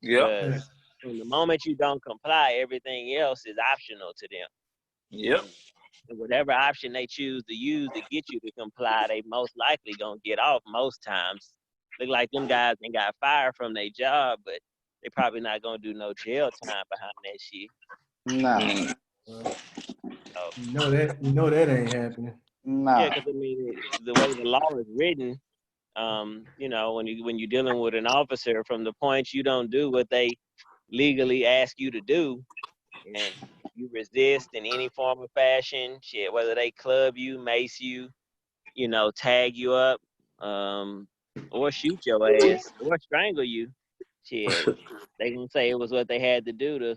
Yep. Because from the moment you don't comply, everything else is optional to them. Yep. And whatever option they choose to use to get you to comply, they most likely gonna get off most times. Look like them guys ain't got fired from their job, but they probably not gonna do no jail time behind that shit. Nah. So, You know that ain't happening. yeah, Nah. because I mean, the way the law is written, you know, when you're dealing with an officer, from the point you don't do what they legally ask you to do, and you resist in any form of fashion, shit, whether they club you, mace you, you know, tag you up, or shoot your ass, or strangle you, shit, they gonna say it was what they had to do to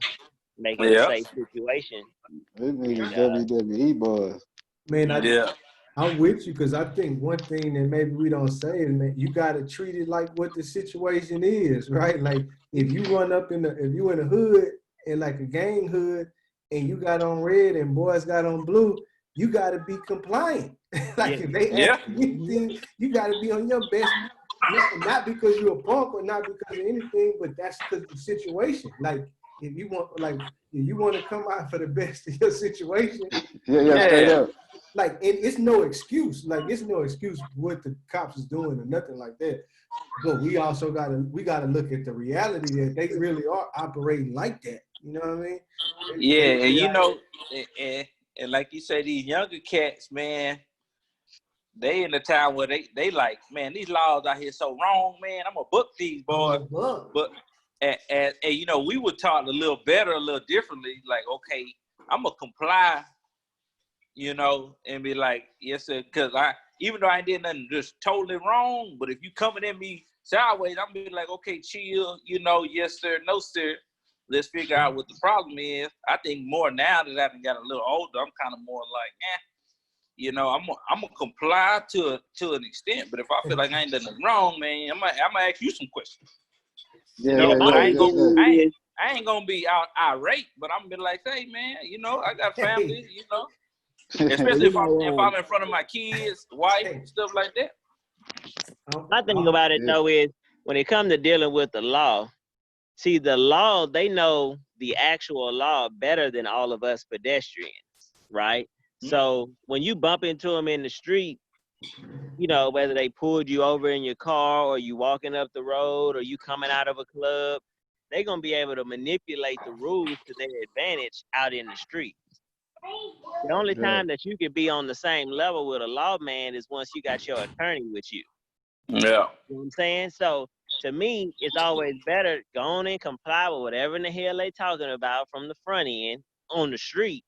make it a Yep. safe situation. These And niggas WWE boys. Man, Yeah. I'm with you because I think one thing that maybe we don't say is, man, you got to treat it like what the situation is, right? Like if you run up if you in a hood, in like a gang hood, and you got on red and boys got on blue, you got to be compliant. Like if they Yeah. ask you anything, you got to be on your best. Not because you're a punk or not because of anything, but that's because of the situation. Like if you want to come out for the best of your situation, Yeah, straight Yeah. up. like it's no excuse. Like it's no excuse what the cops is doing or nothing like that. But we also gotta look at the reality that they really are operating like that. You know what I mean? Yeah, They and you like, know, and like you say, these younger cats, man, they in the time where they like, man, these laws out here so wrong, man. I'm gonna book these boys. But and you know, we were taught a little better, a little differently. Like, okay, I'm gonna comply, you know, and be like, yes, sir, because even though I did nothing just totally wrong, but if you coming at me sideways, I'm gonna be like, okay, chill, you know, yes sir, no sir. Let's figure out what the problem is. I think more now that I've got a little older, I'm kind of more like, you know, I'm gonna comply to an extent, but if I feel like I ain't done nothing wrong, man, I'm gonna ask you some questions. You know, but I ain't gonna be irate, but I'm gonna be like, hey man, you know, I got family, you know, especially if I'm in front of my kids, wife, stuff like that. My thing about it though is when it comes to dealing with the law, see the law, they know the actual law better than all of us pedestrians, right? So when you bump into them in the street, you know, whether they pulled you over in your car or you walking up the road or you coming out of a club, they're going to be able to manipulate the rules to their advantage out in the street. The only time that you can be on the same level with a lawman is once you got your attorney with you. Yeah. You know what I'm saying? So to me, it's always better go on and comply with whatever in the hell they talking about from the front end on the street.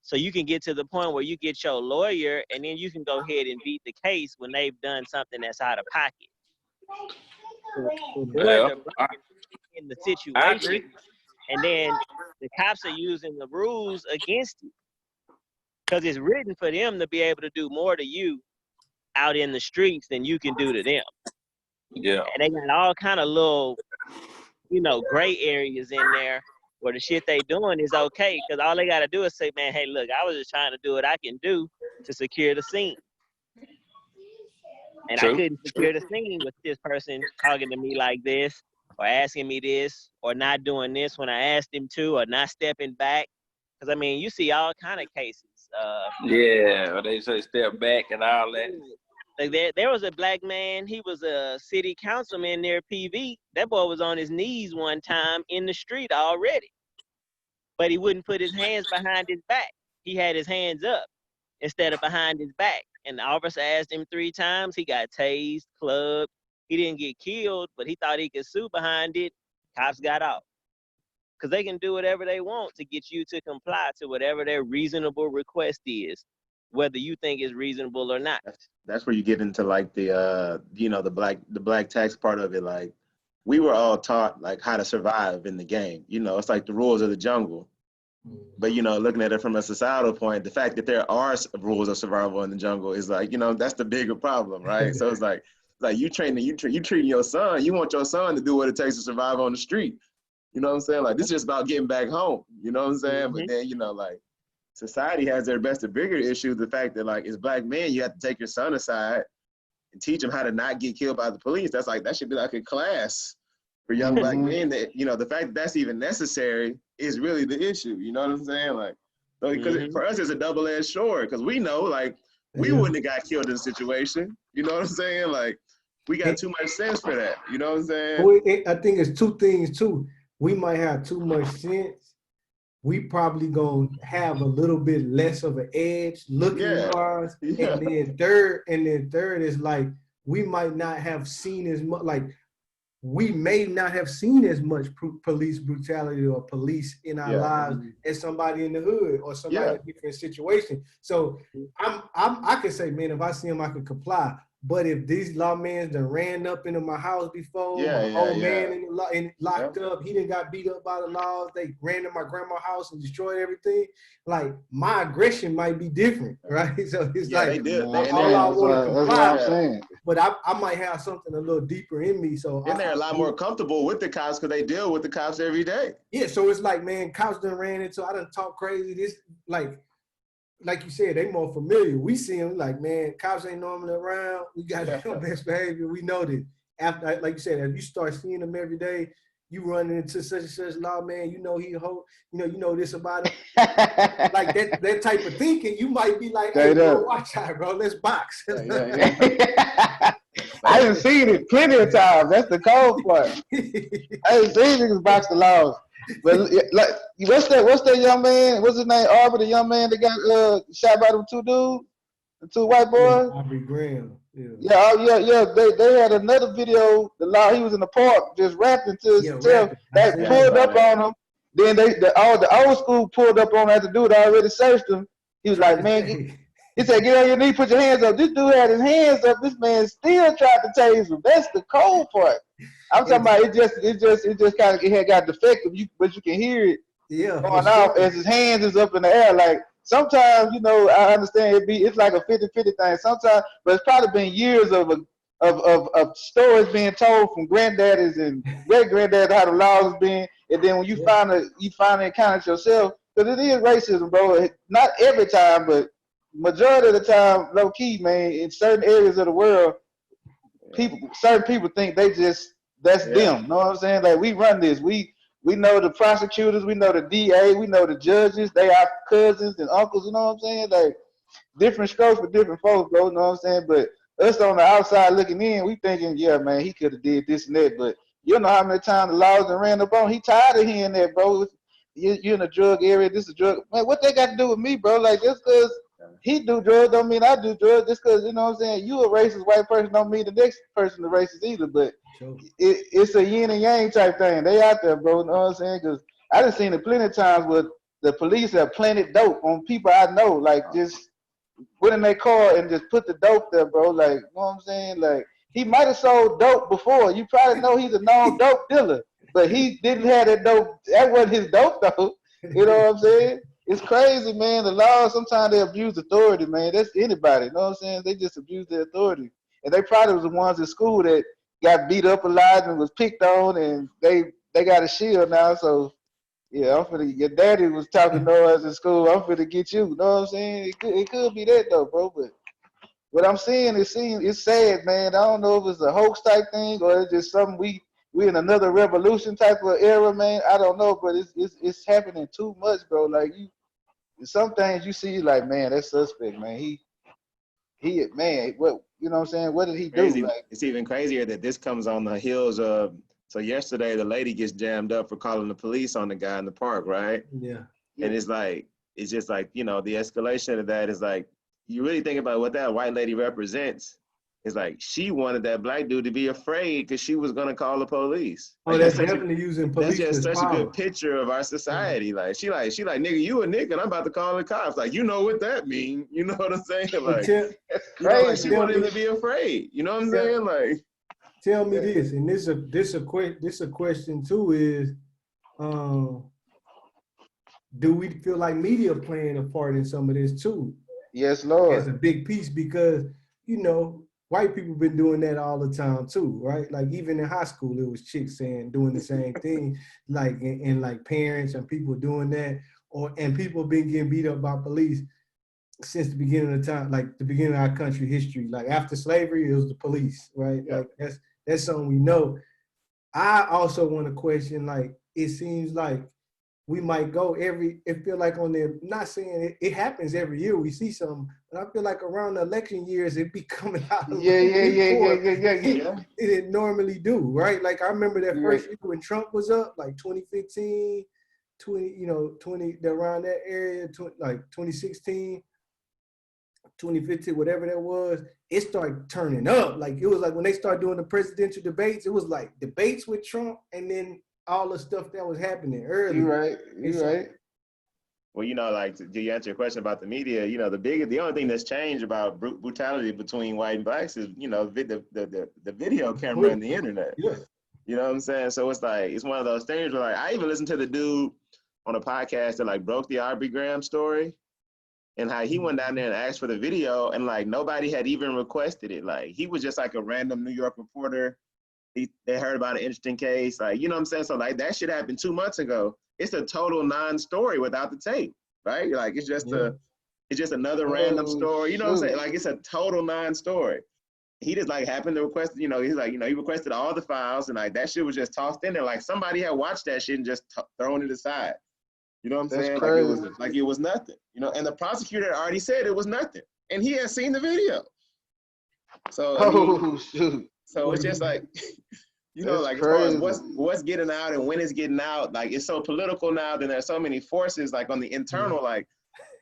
So you can get to the point where you get your lawyer and then you can go ahead and beat the case when they've done something that's out of pocket. The boys are in the situation, and then the cops are using the rules against you because it's written for them to be able to do more to you out in the streets than you can do to them. Yeah. And they got all kind of little, you know, gray areas in there where the shit they doing is okay, because all they got to do is say, man, hey, look, I was just trying to do what I can do to secure the scene. And I couldn't secure the scene with this person talking to me like this or asking me this or not doing this when I asked him to or not stepping back. Because, I mean, you see all kind of cases. Yeah, they say step back and all that. Like there was a black man, he was a city councilman near PV. That boy was on his knees one time in the street already. But he wouldn't put his hands behind his back. He had his hands up instead of behind his back. And the officer asked him 3 times. He got tased, clubbed. He didn't get killed, but he thought he could sue behind it. Cops got off. Because they can do whatever they want to get you to comply to whatever their reasonable request is, whether you think it's reasonable or not. That's where you get into like the you know, the black tax part of it. Like we were all taught like how to survive in the game. You know, it's like the rules of the jungle. But you know, looking at it from a societal point, the fact that there are rules of survival in the jungle is like, you know, that's the bigger problem, right? So it's like you treating your son. You want your son to do what it takes to survive on the street. You know what I'm saying? Like this is just about getting back home. You know what I'm saying? But then, you know, like society has their bigger issue, the fact that like as black men, you have to take your son aside and teach him how to not get killed by the police. That should be like a class for young black men. That the fact that that's even necessary is really the issue. You know what I'm saying? Like, because for us it's a double-edged sword. Because we know, like, we wouldn't have got killed in the situation. You know what I'm saying? Like, we got too much sense for that. You know what I'm saying? Well, I think it's two things too. We might have too much sense. We probably gonna have a little bit less of an edge looking wise. Yeah. And then third is like we might not have seen as much. Like we may not have seen as much police brutality or police in our lives as somebody in the hood or somebody in a different situation. So I can say, man, if I see him, I can comply. But if these lawmen done ran up into my house before, my old man locked up, he done got beat up by the laws, they ran to my grandma's house and destroyed everything, like my aggression might be different, right? So it's like, they did. all I want to comply, but I might have something a little deeper in me. So and they're a lot more comfortable with the cops because they deal with the cops every day. Yeah, so it's like, man, cops done ran into, I done talk crazy, this, like you said, they more familiar. We see them like, man, cops ain't normally around. We got best behavior. We know that. After, like you said, if you start seeing them every day, you run into such and such law, man. You know he you know this about him. Like that type of thinking, you might be like, hey, bro, watch out, bro. Let's box. I done seen it plenty of times. That's the cold part. I done seen niggas box the laws. But like, what's that young man? What's his name? Arbor, the young man that got shot by them two dudes, the two white boys. Aubrey Graham. They had another video. He was in the park just rapping to himself. They pulled up on him. Then the old school pulled up on him after the dude already searched him. He was like, man, he said, get on your knee, put your hands up. This dude had his hands up. This man still tried to tase him. That's the cold part. I'm talking about it just kind of got defective, but you can hear it going off as his hands is up in the air. Like sometimes, I understand it's like a 50-50 thing sometimes, but it's probably been years of stories being told from granddaddies and great granddaddies how the laws has been, and then when you finally encounter it yourself, because it is racism, bro. Not every time, but majority of the time, low key, man. In certain areas of the world, certain people think that's them. You know what I'm saying? Like we run this. We know the prosecutors, we know the DA, we know the judges. They are cousins and uncles. You know what I'm saying? Like different strokes for different folks, bro. You know what I'm saying? But us on the outside looking in, we thinking, yeah, man, he could have did this and that. But you know how many times the laws that ran up on? He tired of hearing that, bro. You're in a drug area. This is a drug. Man, what they got to do with me, bro? Like just because he do drugs don't mean I do drugs. Just because, you know what I'm saying, you a racist white person don't mean the next person is racist either. But it's a yin and yang type thing. They out there, bro. You know what I'm saying? Because I done seen it plenty of times where the police have planted dope on people I know. Like just put in their car and just put the dope there, bro. Like, you know what I'm saying? Like he might have sold dope before. You probably know he's a known dope dealer. But he didn't have that dope. That wasn't his dope, though. You know what I'm saying? It's crazy, man. The law, sometimes they abuse authority, man. That's anybody. You know what I'm saying? They just abuse their authority. And they probably was the ones in school that got beat up a lot and was picked on, and they got a shield now. So, yeah, your daddy was talking to us in school. I'm finna get you. You know what I'm saying? It could be that, though, bro. But what I'm seeing, it's sad, man. I don't know if it's a hoax type thing or it's just something we in another revolution type of era, man. I don't know, but it's happening too much, bro. Like some things you see, like, man, that's suspect, man. He, man, what, you know what I'm saying? What did he do? Like, it's even crazier that this comes on the heels of. So yesterday, the lady gets jammed up for calling the police on the guy in the park, right? Yeah. And it's just like, the escalation of that is like, you really think about what that white lady represents. It's like she wanted that black dude to be afraid because she was gonna call the police. Oh, that's definitely using police. That's just such a good picture of our society. Like she like, nigga, you a nigga, and I'm about to call the cops. Like, you know what that mean? You know what I'm saying? Like, like she wanted him to be afraid. You know what I'm saying? Like, tell me this, and this a question too is, do we feel like media playing a part in some of this too? Yes, Lord. It's a big piece because white people been doing that all the time too, right? Like even in high school, it was chicks doing the same thing, like and like parents and people doing that, and people been getting beat up by police since the beginning of time, like the beginning of our country history. Like after slavery, it was the police, right? Yeah. Like that's something we know. I also want to question, like, it seems like we might go it feel like on the, not saying it happens every year, we see something, but I feel like around the election years, it be coming out a Yeah. it didn't normally do, right? Like, I remember that first year when Trump was up, like 2015, 20, around that area, like 2016, 2015, whatever that was, it started turning up. Like, it was like when they started doing the presidential debates, it was like debates with Trump and then all the stuff that was happening early. You're right. Well, like, do you answer your question about the media? The only thing that's changed about brutality between white and blacks is, the video camera and the internet. Yeah. You know what I'm saying? So it's like, it's one of those things where, like, I even listened to the dude on a podcast that, like, broke the Aubrey Graham story, and how he went down there and asked for the video, and, like, nobody had even requested it. Like, he was just like a random New York reporter. They heard about an interesting case, like, you know what I'm saying? So, like, that shit happened 2 months ago. It's a total non-story without the tape, right? Like, it's just another random story. You know what I'm saying? Like, it's a total non-story. He just, like, happened to request, he's like, he requested all the files, and, like, that shit was just tossed in there. Like, somebody had watched that shit and just thrown it aside. You know what I'm saying? Crazy. Like it was nothing. And the prosecutor already said it was nothing, and he had seen the video. So shoot. So it's just like, like, crazy. As far as what's getting out and when it's getting out, like, it's so political now. Then there's so many forces, like, on the internal, like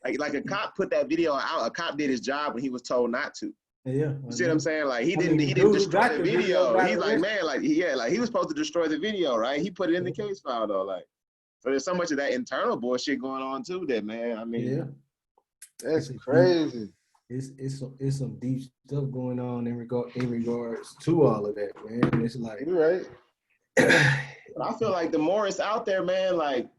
a cop put that video out. A cop did his job when he was told not to. Yeah. You see what I'm saying? Like, he didn't destroy the video. He's like, man, like, he was supposed to destroy the video, right? He put it in the case file though, like. So there's so much of that internal bullshit going on too. That, man, I mean, that's crazy. It's some deep stuff going on in regards to all of that, man. It's like, you're right. But I feel like the more it's out there, man, like,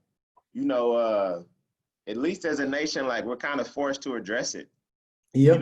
at least as a nation, like, we're kind of forced to address it. Yeah.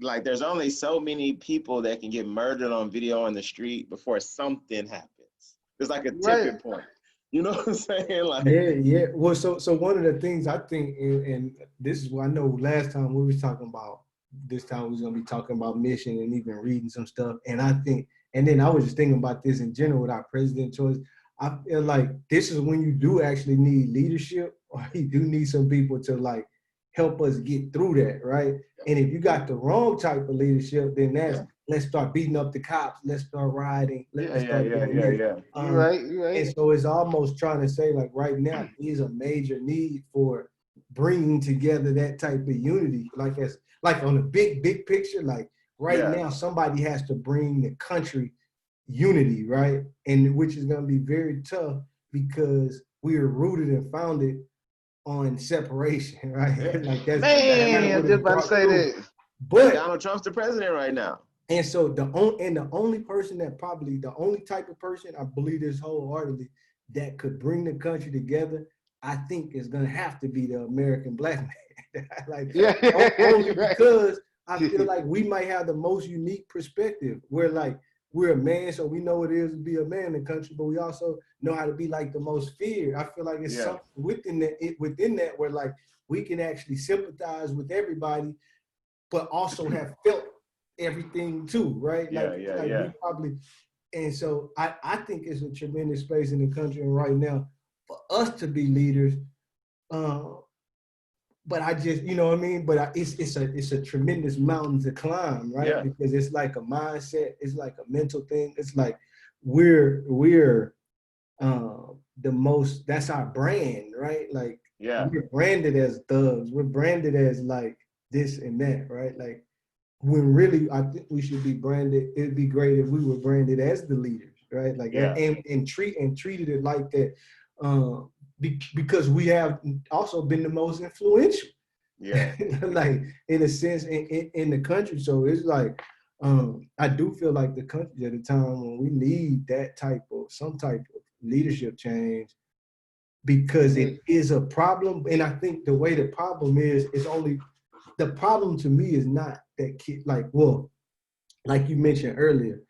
Like there's only so many people that can get murdered on video on the street before something happens. There's like a tipping point. You know what I'm saying? Like, yeah. Well, so one of the things I think, and this is what I know last time we was talking about, this time we was gonna be talking about mission and even reading some stuff. And I think, and then I was just thinking about this in general with our president choice. I feel like this is when you do actually need leadership, or you do need some people to, like, help us get through that, right? And if you got the wrong type of leadership, then that's let's start beating up the cops, let's start rioting. You're right. And so it's almost trying to say, like, right now is a major need for bringing together that type of unity, like on the big picture, like now somebody has to bring the country unity, right? And which is going to be very tough because we are rooted and founded on separation, right? Like, that's, man, I'm just about to say that. But Donald Trump's the president right now. And so the only person that probably, the only type of person, I believe this wholeheartedly, that could bring the country together, I think is gonna have to be the American black man. Only because I feel like we might have the most unique perspective. Where, like, we're a man, so we know what it is to be a man in the country, but we also know how to be, like, the most feared. I feel like it's something within that where, like, we can actually sympathize with everybody, but also have felt everything too, right? We probably, and so I think it's a tremendous space in the country and right now for us to be leaders. But I just, you know what I mean? But it's a tremendous mountain to climb, right? Yeah. Because it's like a mindset, it's like a mental thing. It's like we're the most, that's our brand, right? Like, we're branded as thugs, we're branded as, like, this and that, right? Like, when really I think we should be branded, it'd be great if we were branded as the leaders, right? Like, and treated it like that. Because we have also been the most influential, like, in a sense, in the country. So it's like, I do feel like the country at a time when we need some type of leadership change, because it is a problem. And I think the way the problem is only, the problem to me is not that kid, like you mentioned earlier,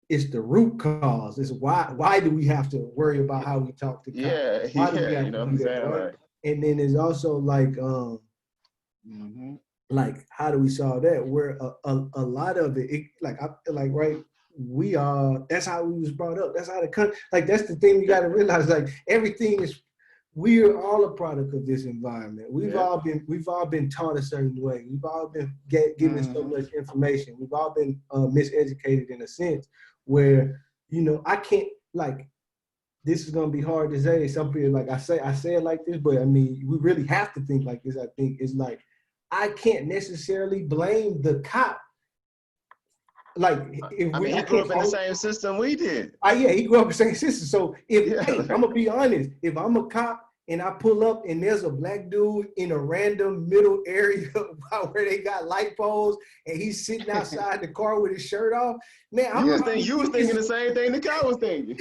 it's the root cause. It's why do we have to worry about how we talk to cops? Why do we have to do that, right? And then there's also like, like, how do we solve that? Where a lot of it, like, I feel like, right, we are, that's how we was brought up. That's how the country, like, that's the thing you got to realize, like, everything is, we're all a product of this environment. We've all been taught a certain way. We've all been given so much information. We've all been miseducated in a sense where, you know, I can't, like, this is gonna be hard to say. Some people, like I say it like this, but I mean, we really have to think like this. I think it's like, I can't necessarily blame the cop. Like, if he grew up in the same system we did. Yeah, he grew up in the same system. So hey, I'm gonna be honest. If I'm a cop and I pull up and there's a black dude in a random middle area where they got light poles and he's sitting outside the car with his shirt off, man, you was thinking the same thing the cop was thinking.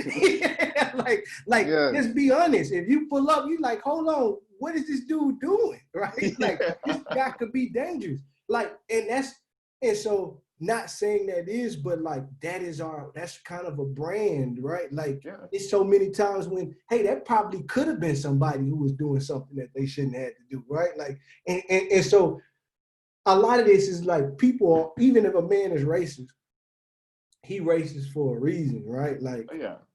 Let's be honest. If you pull up, you like, hold on, what is this dude doing? Right? Like, this guy could be dangerous. Like, and so not saying that is, but like, that's kind of a brand, right? Like, it's so many times when, hey, that probably could have been somebody who was doing something that they shouldn't have to do, right? Like, and so a lot of this is like, people, even if a man is racist, he racist for a reason, right? Like,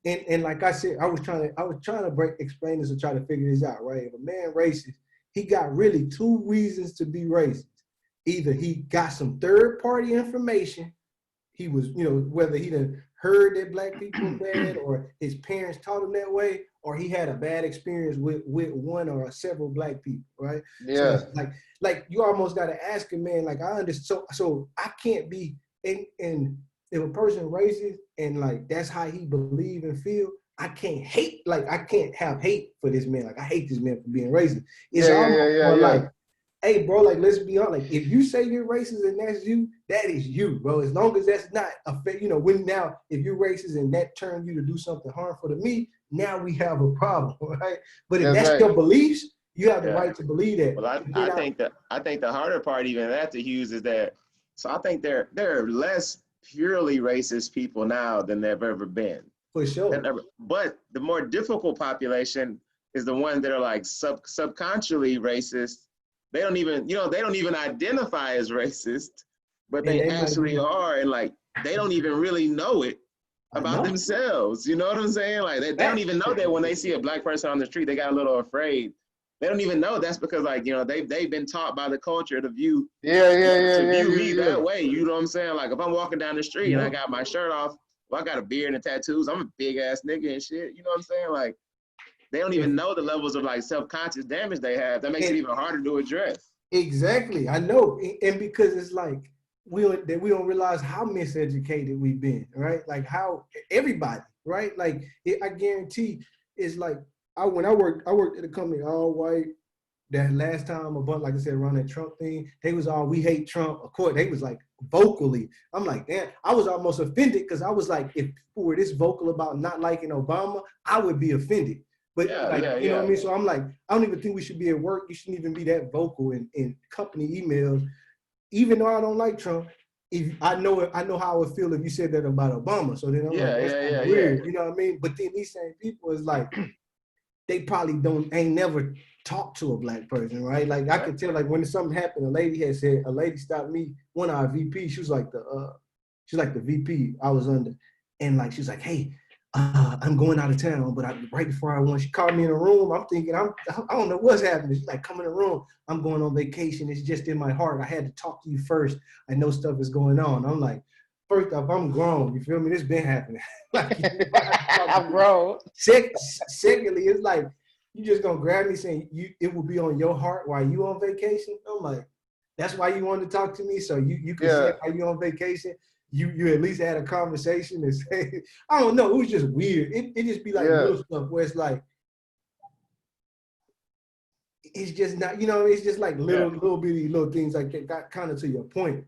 and like I said, I was trying to explain this and try to figure this out, right? If a man racist, he got really two reasons to be racist. Either he got some third-party information, he was, you know, whether he done heard that black people are bad or his parents taught him that way, or he had a bad experience with one or several black people, right? Yeah. So like you almost got to ask a man, like, I understand, so I can't be, and if a person racist and like that's how he believe and feel, I can't hate, like I can't have hate for this man. Like, I hate this man for being racist. It's like, hey, bro, like, let's be honest. Like, if you say you're racist and that's you, that is you, bro. As long as that's not you know, if you're racist and that turns you to do something harmful to me, now we have a problem, right? But if that's your beliefs, you have the right to believe that. Well, I think the harder part even that to use is that, so I think there are less purely racist people now than there've ever been. For sure. But the more difficult population is the ones that are like subconsciously racist. They don't even identify as racist, but they actually are, and like, they don't even really know it about themselves. You know what I'm saying? Like, they don't even know that when they see a black person on the street, they got a little afraid. They don't even know that's because, like, you know, they've been taught by the culture to view me that way. You know what I'm saying? Like, if I'm walking down the street and I got my shirt off, well, I got a beard and tattoos, I'm a big ass nigga and shit. You know what I'm saying? Like, they don't even know the levels of like self-conscious damage they have. That makes it even harder to address. Exactly, I know, and because it's like we don't realize how miseducated we've been, right? Like, how everybody, right? Like, I guarantee it's like when I worked at a company all white. That last time, a bunch, like I said, around that Trump thing, they was all, we hate Trump. Of course, they was like vocally. I'm like, damn, I was almost offended because I was like, if people were this vocal about not liking Obama, I would be offended. But you know what I mean? So I'm like, I don't even think we should be at work. You shouldn't even be that vocal in company emails. Even though I don't like Trump, if I know how I would feel if you said that about Obama. So then I'm like, that's weird. You know what I mean? But then these same people is like, they probably ain't never talked to a black person, right? Like, I could tell, like, when something happened, a lady stopped me, one of our VP, she was like the VP I was under. And like, she was like, hey, I'm going out of town, but right before I went, she called me in a room. I'm thinking, I don't know what's happening. She's like, come in the room. I'm going on vacation. It's just in my heart. I had to talk to you first. I know stuff is going on. I'm like, first off, I'm grown. You feel me? This been happening. Like, I'm grown. Secondly, it's like, you just gonna grab me saying it will be on your heart while you on vacation? I'm like, that's why you wanted to talk to me? So you can say while you on vacation? You at least had a conversation and say, I don't know, it was just weird. It just be like little stuff where it's like, it's just not, you know, it's just like little bitty little things like that got kind of to your point.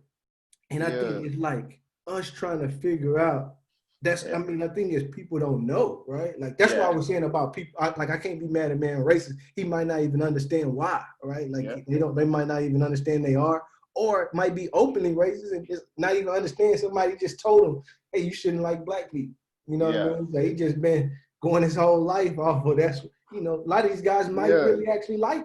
And I think it's like us trying to figure out, I think it's people don't know, right? Like, that's what I was saying about people. I can't be mad at man racist. He might not even understand why, right? Like, they might not even understand they are, or it might be openly racist and just not even understand somebody just told him, hey, you shouldn't like black people. You know what I mean? So he just been going his whole life off of that's, you know, a lot of these guys might really actually like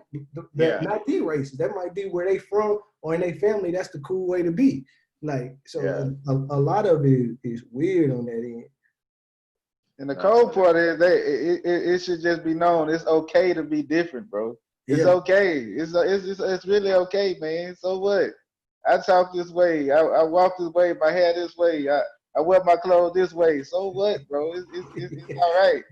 not be racist. That might be where they from or in their family, that's the cool way to be. Like, so a lot of it is weird on that end. And the cold part is it should just be known it's okay to be different, bro. It's okay. It's really okay, man. So what? I talk this way. I walk this way. My hair this way. I wear my clothes this way. So what, bro? It's all right.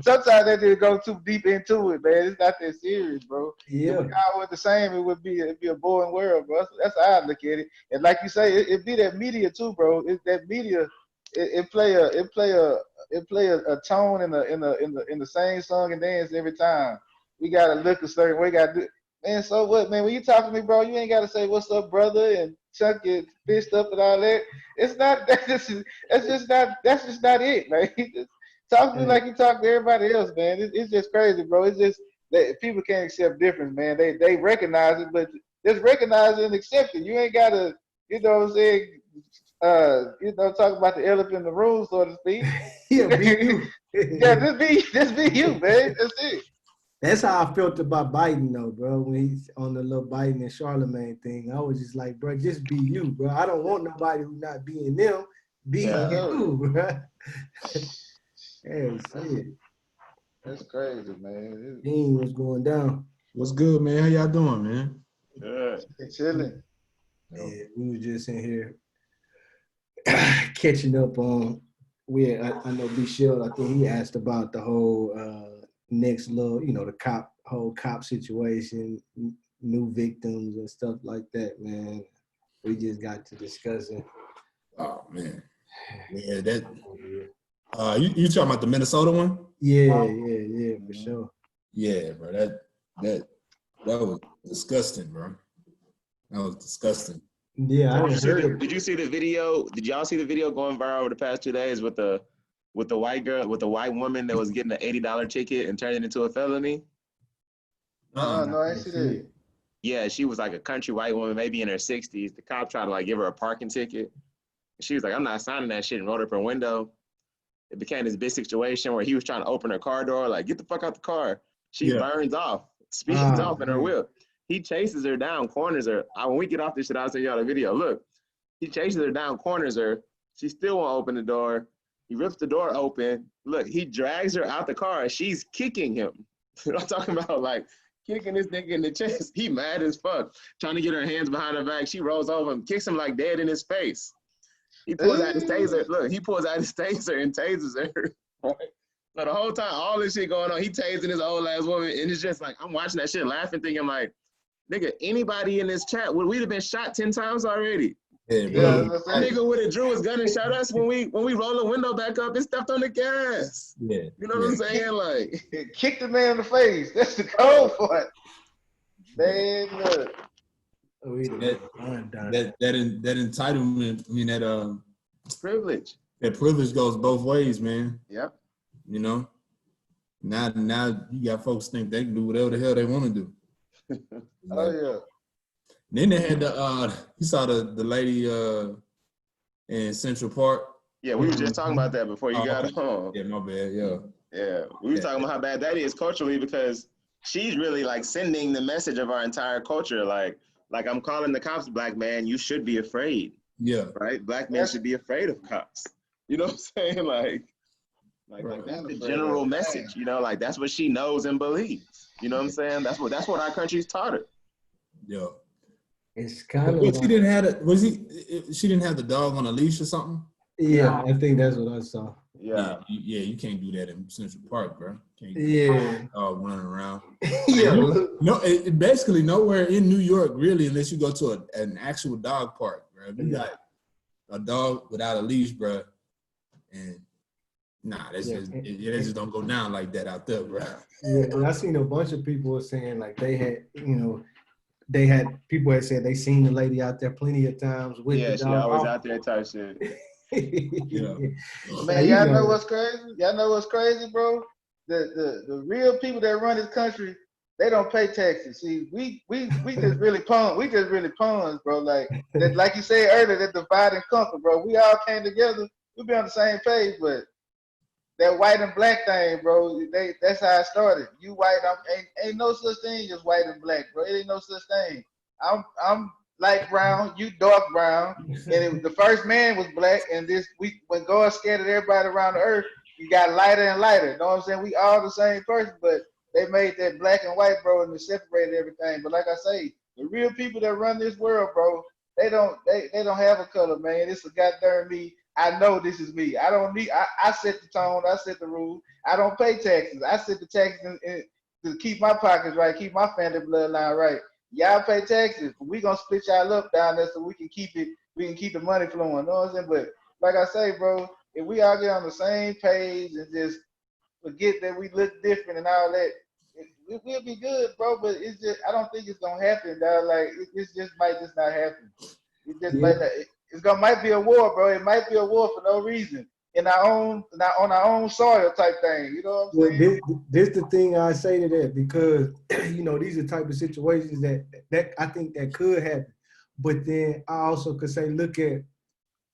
Sometimes they just go too deep into it, man. It's not that serious, bro. Yeah. If we all were the same, it'd be a boring world, bro. That's how I look at it. And like you say, it be that media too, bro. It's that media. It play a tone in the same song and dance every time. We gotta look a certain way. Gotta do, man. So what, man? When you talk to me, bro, you ain't gotta say what's up, brother, and chuck your fist up and all that. It's not. That's just not it, man. Just talk to me like you talk to everybody else, man. It's just crazy, bro. It's just that people can't accept difference, man. They recognize it, but just recognize it and accept it. You ain't gotta, you know what I'm saying? Talk about the elephant in the room, so to speak. Yeah, be you. Yeah, just be you, man. That's it. That's how I felt about Biden, though, bro. When he's on the little Biden and Charlemagne thing, I was just like, bro, just be you, bro. I don't want nobody who's not being them. Be you, bro. That's crazy, man. What's going down? What's good, man? How y'all doing, man? Good. Chilling. Yeah, we were just in here catching up on. I know B. Shield, I think he asked about the whole next little, the whole cop situation, new victims and stuff like that, man. We just got to discussing. Oh man, yeah, that. You talking about the Minnesota one? Yeah, for sure. Yeah, bro, that was disgusting, bro. That was disgusting. Yeah, Did you see the video? Did y'all see the video going viral over the past 2 days with the white girl, with the white woman that was getting an $80 ticket and turned it into a felony? No, I ain't see that. Yeah, she was like a country white woman, maybe in her 60s. The cop tried to like give her a parking ticket. She was like, I'm not signing that shit, and rolled up her window. It became this big situation where he was trying to open her car door, like, get the fuck out the car. She burns off, speeds off in her whip. He chases her down, corners her. When we get off this shit, I'll send y'all the video. Look, he chases her down, corners her. She still won't open the door. He rips the door open. Look, he drags her out the car. She's kicking him. I'm talking about like kicking this nigga in the chest. He mad as fuck, trying to get her hands behind her back. She rolls over him, kicks him like dead in his face. He pulls out his taser. Look, he pulls out his taser and tasers her. Right? So the whole time, all this shit going on, he tasing his old ass woman, and it's just like I'm watching that shit, laughing, thinking like, nigga, anybody in this chat we'd have been shot 10 times already. Yeah, bro. That nigga would have drew his gun and shot us when we roll the window back up and stepped on the gas. Yeah. You know what I'm saying? Like, kick the man in the face. That's the code for it. Man, look. That entitlement, I mean that privilege. That privilege goes both ways, man. Yep. You know, now you got folks think they can do whatever the hell they want to do. Oh yeah. Then they had you saw the lady in Central Park. Yeah, we were just talking about that before you got home. Yeah, my bad. Yeah. Yeah, we were talking about how bad that is culturally, because she's really like sending the message of our entire culture. Like I'm calling the cops, black man, you should be afraid. Yeah. Right? Black men should be afraid of cops. You know what I'm saying? Like that's the general message, you know, like that's what she knows and believes. You know what I'm saying? That's what our country's taught her. Yeah. It's kind of she didn't have the dog on a leash or something? Yeah, I think that's what I saw. Yeah. Yeah, you can't do that in Central Park, bro. Running around. No, basically nowhere in New York, really, unless you go to an actual dog park, bro. If you got a dog without a leash, bro, and it just don't go down like that out there, bro. Yeah, and I seen a bunch of people saying like people had said they seen the lady out there plenty of times with the dog. Yeah, she always out there type shit. Man, y'all know what's crazy? Y'all know what's crazy, bro? The real people that run this country, they don't pay taxes. See, we just really pawns. We just really pawns, bro. Like you said earlier, that divide and conquer, bro. We all came together. We be on the same page, but that white and black thing, bro, that's how it started. You white, ain't no such thing as white and black, bro. It ain't no such thing. I'm light brown, you dark brown, and the first man was black, and when God scattered everybody around the earth, you got lighter and lighter. You know what I'm saying? We all the same person, but they made that black and white, bro, and they separated everything. But like I say, the real people that run this world, bro, they don't have a color, man. It's a goddamn me. I know this is me. I don't need. I set the tone. I set the rules. I don't pay taxes. I set the taxes to keep my pockets right, keep my family bloodline right. Y'all pay taxes. We gonna split y'all up down there so we can keep it. We can keep the money flowing. You know what I'm saying? But like I say, bro, if we all get on the same page and just forget that we look different and all that, we'll be good, bro. But it's just, I don't think it's gonna happen, dog. Like it just might just not happen. It just might not. Might be a war, bro. It might be a war for no reason on our own soil type thing. You know what I'm saying? This the thing I say to that, because you know these are the type of situations that I think that could happen. But then I also could say, look at,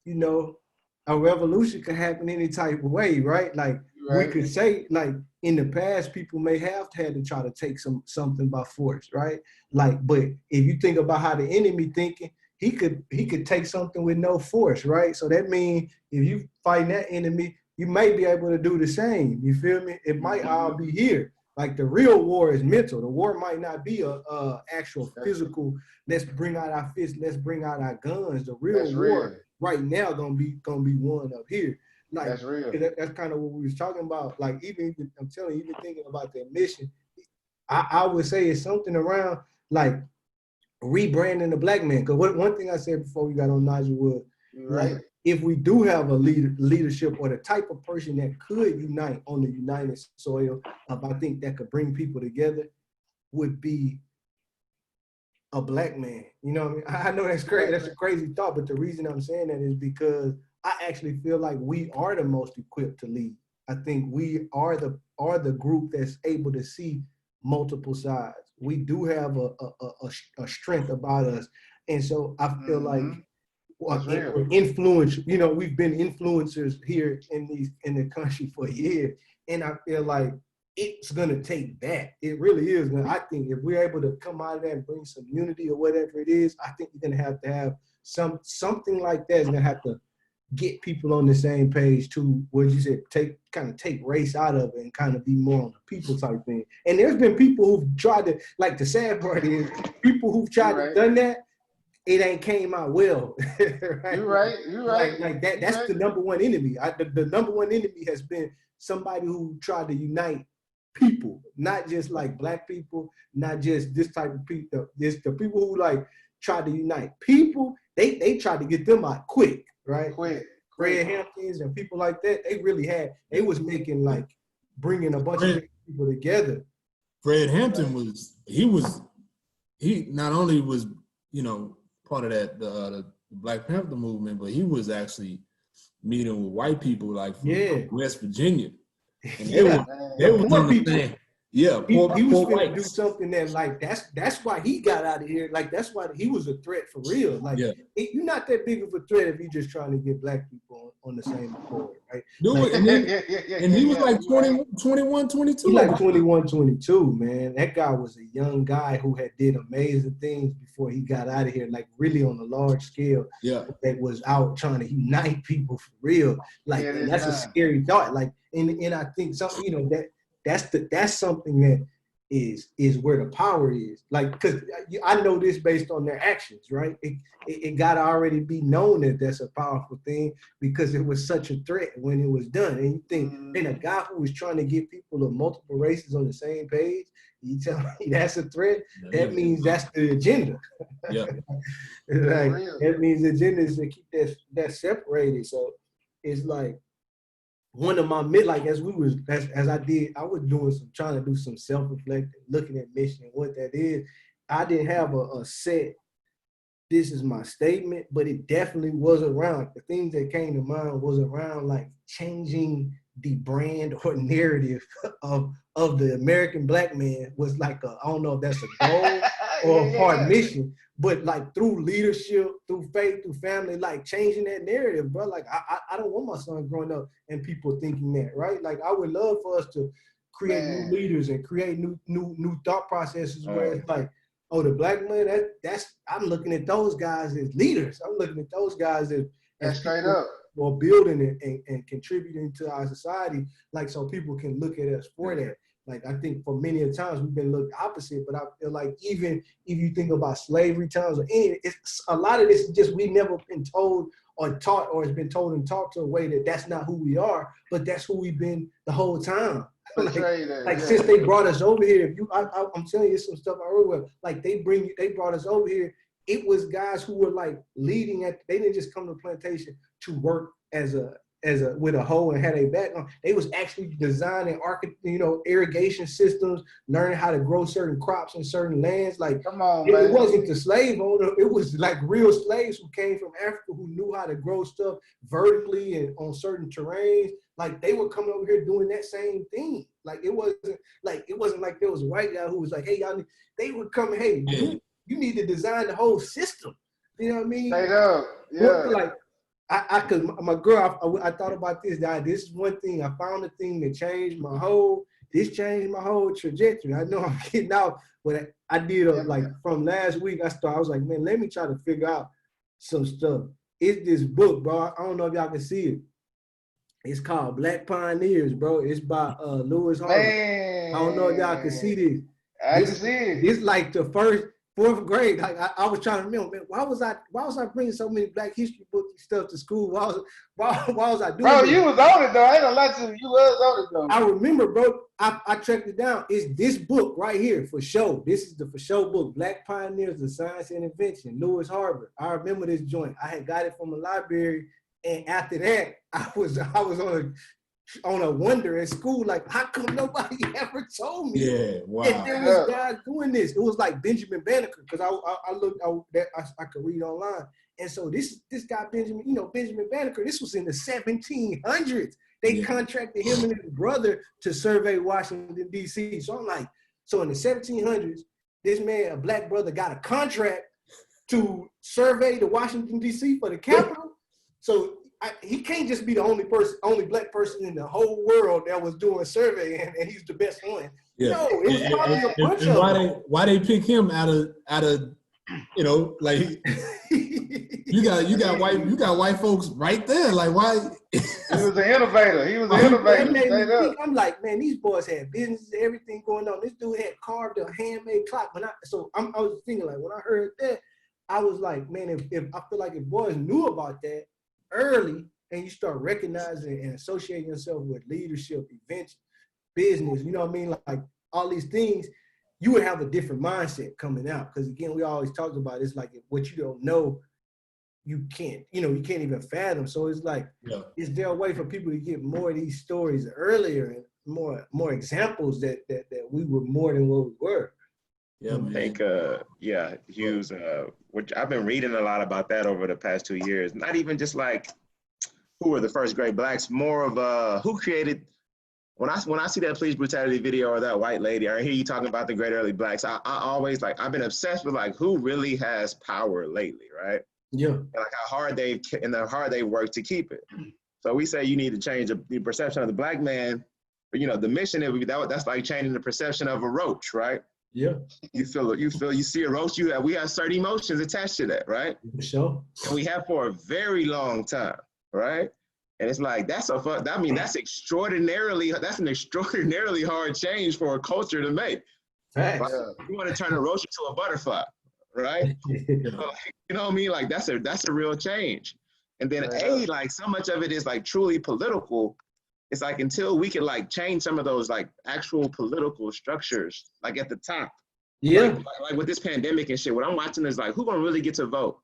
you know, a revolution could happen any type of way, right? Like we could say, like in the past, people may have had to try to take something by force, right? Like, but if you think about how the enemy thinking, he could take something with no force, right? So that means if you fight that enemy, you may be able to do the same. You feel me? It might all be here. Like the real war is mental. The war might not be a actual physical. Let's bring out our fists. Let's bring out our guns. The real war right now gonna be one up here. Like that's real. That's kind of what we was talking about. Like even I'm telling you, even thinking about that mission, I would say it's something around like rebranding the black man. Because one thing I said before we got on Nigel was, like, if we do have a leadership or the type of person that could unite on the united soil, I think that could bring people together, would be a black man. You know what I mean? I know that's crazy. That's a crazy thought, but the reason I'm saying that is because I actually feel like we are the most equipped to lead. I think we are the group that's able to see multiple sides. We do have a strength about us, and so I feel like we're influential. You know, we've been influencers here in the country for years, and I feel like it's gonna take that. It really is. I think if we're able to come out of that and bring some unity or whatever it is, I think you're gonna have to have something like that. Is gonna have to get people on the same page to what you said, take race out of it and kind of be more on the people type thing. And there's been people who've tried to, like the sad part is, people who've tried to done that, it ain't came out well. Right? You're right. Like that's the number one enemy. The number one enemy has been somebody who tried to unite people, not just like black people, not just this type of people. The people who like tried to unite people, they tried to get them out quick. Right, Fred Hamptons and people like that, they was making like bringing a bunch of people together. Fred Hampton he not only was, you know, part of that the Black Panther movement, but he was actually meeting with white people like from West Virginia, and they were poor people. Yeah, he was going to do something that, like, that's why he got out of here. Like, that's why he was a threat for real. Like, you're not that big of a threat if you're just trying to get black people on the same board, right? And he was like 21, 22. He like 21, 22, man. That guy was a young guy who had did amazing things before he got out of here, like really on a large scale. Yeah, that was out trying to unite people for real. Like, that's a scary thought. Like, and I think something, you know, that's something that is where the power is. Like, because I know this based on their actions, right? It got to already be known that that's a powerful thing because it was such a threat when it was done. And you think, and a guy who was trying to get people of multiple races on the same page, you tell me that's a threat? That means that's the agenda. Yeah. Like, that means the agenda is to keep that separated. So it's like, one of my as I was doing trying to do some self-reflecting, looking at mission and what that is. I didn't have a set, this is my statement, but it definitely was around, the things that came to mind was around like changing the brand or narrative of the American black man was like I don't know if that's a goal or a hard mission, but like through leadership, through faith, through family, like changing that narrative, bro. Like I don't want my son growing up and people thinking that, right? Like I would love for us to create new leaders and create new thought processes where it's like, oh, the black man, I'm looking at those guys as leaders. I'm looking at those guys as straight up. Or building and contributing to our society, like so people can look at us for that. Like I think for many of times we've been looked opposite, but I feel like even if you think about slavery times or any, it's a lot of this is just we never been told or taught, or it's been told and taught to a way that that's not who we are, but that's who we've been the whole time. Since they brought us over here, I'm telling you some stuff I heard. Like they brought us over here. It was guys who were like leading they didn't just come to the plantation to work as a with a hoe and had a back on. They was actually designing irrigation systems, learning how to grow certain crops in certain lands. Like, come on, man. It wasn't the slave owner. It was like real slaves who came from Africa who knew how to grow stuff vertically and on certain terrains. Like they were coming over here doing that same thing. Like it wasn't like there was a white guy who was like, hey, y'all, they would come, hey, you need to design the whole system. You know what I mean? Straight up. Yeah. Like cause my girl, I thought about this. This is one thing. I found a thing that changed my whole trajectory. I know I'm getting out, but I did like from last week. I was like, man, let me try to figure out some stuff. It's this book, bro. I don't know if y'all can see it. It's called Black Pioneers, bro. It's by Lewis Harvey. Man. I don't know if y'all can see this. I can see it. It's like the first 4th grade. Like I was trying to remember, man, why was I bringing so many Black history books and stuff to school? Why was I doing Bro, this? you was on it though. I ain't gonna lie to you. You was on it though. I remember, bro. I tracked it down. It's this book right here for show. This is the for show book, Black Pioneers of Science and Invention, Lewis Harvey. I remember this joint. I had got it from a library, and after that, I was on a wonder at school, like, how come nobody ever told me? Yeah, wow. That there was guys doing this. It was like Benjamin Banneker, because I looked, I could read online. And so this guy, Benjamin Banneker, this was in the 1700s. They contracted him and his brother to survey Washington, D.C. So I'm like, so in the 1700s, this man, a Black brother, got a contract to survey the Washington, D.C. for the Capitol. So he can't just be the only Black person in the whole world that was doing surveying, and he's the best one. Yeah. No, it was probably a bunch of them. Why they pick him out of like you got white folks right there. Like why? He was an innovator. I'm like, man, these boys had businesses, everything going on. This dude had carved a handmade clock. I was thinking, like, when I heard that, I was like, man, if I feel like if boys knew about that early, and you start recognizing and associating yourself with leadership, events, business, you know what I mean? Like all these things, you would have a different mindset coming out. Because again, we always talked about it's like what you don't know, you can't even fathom. So it's like, is there a way for people to get more of these stories earlier and more examples that we were more than what we were? Yeah, I think, Hughes, which I've been reading a lot about that over the past 2 years. Not even just like who were the first great Blacks, more of who created. When I see that police brutality video or that white lady, or I hear you talking about the great early Blacks, I always I've been obsessed with like who really has power lately, right? Yeah. And like how hard they've worked to keep it. So we say you need to change the perception of the Black man, but the mission that's like changing the perception of a roach, right? Yeah. You see a roach, we have certain emotions attached to that, right? Sure. And we have for a very long time, right? And it's like, that's an extraordinarily hard change for a culture to make. Facts. Right? You want to turn a roach into a butterfly, right? You know what I mean? Like that's a real change. And then like so much of it is like truly political. It's like until we can like change some of those like actual political structures, like at the top. Yeah. Like with this pandemic and shit, what I'm watching is like, who gonna really get to vote?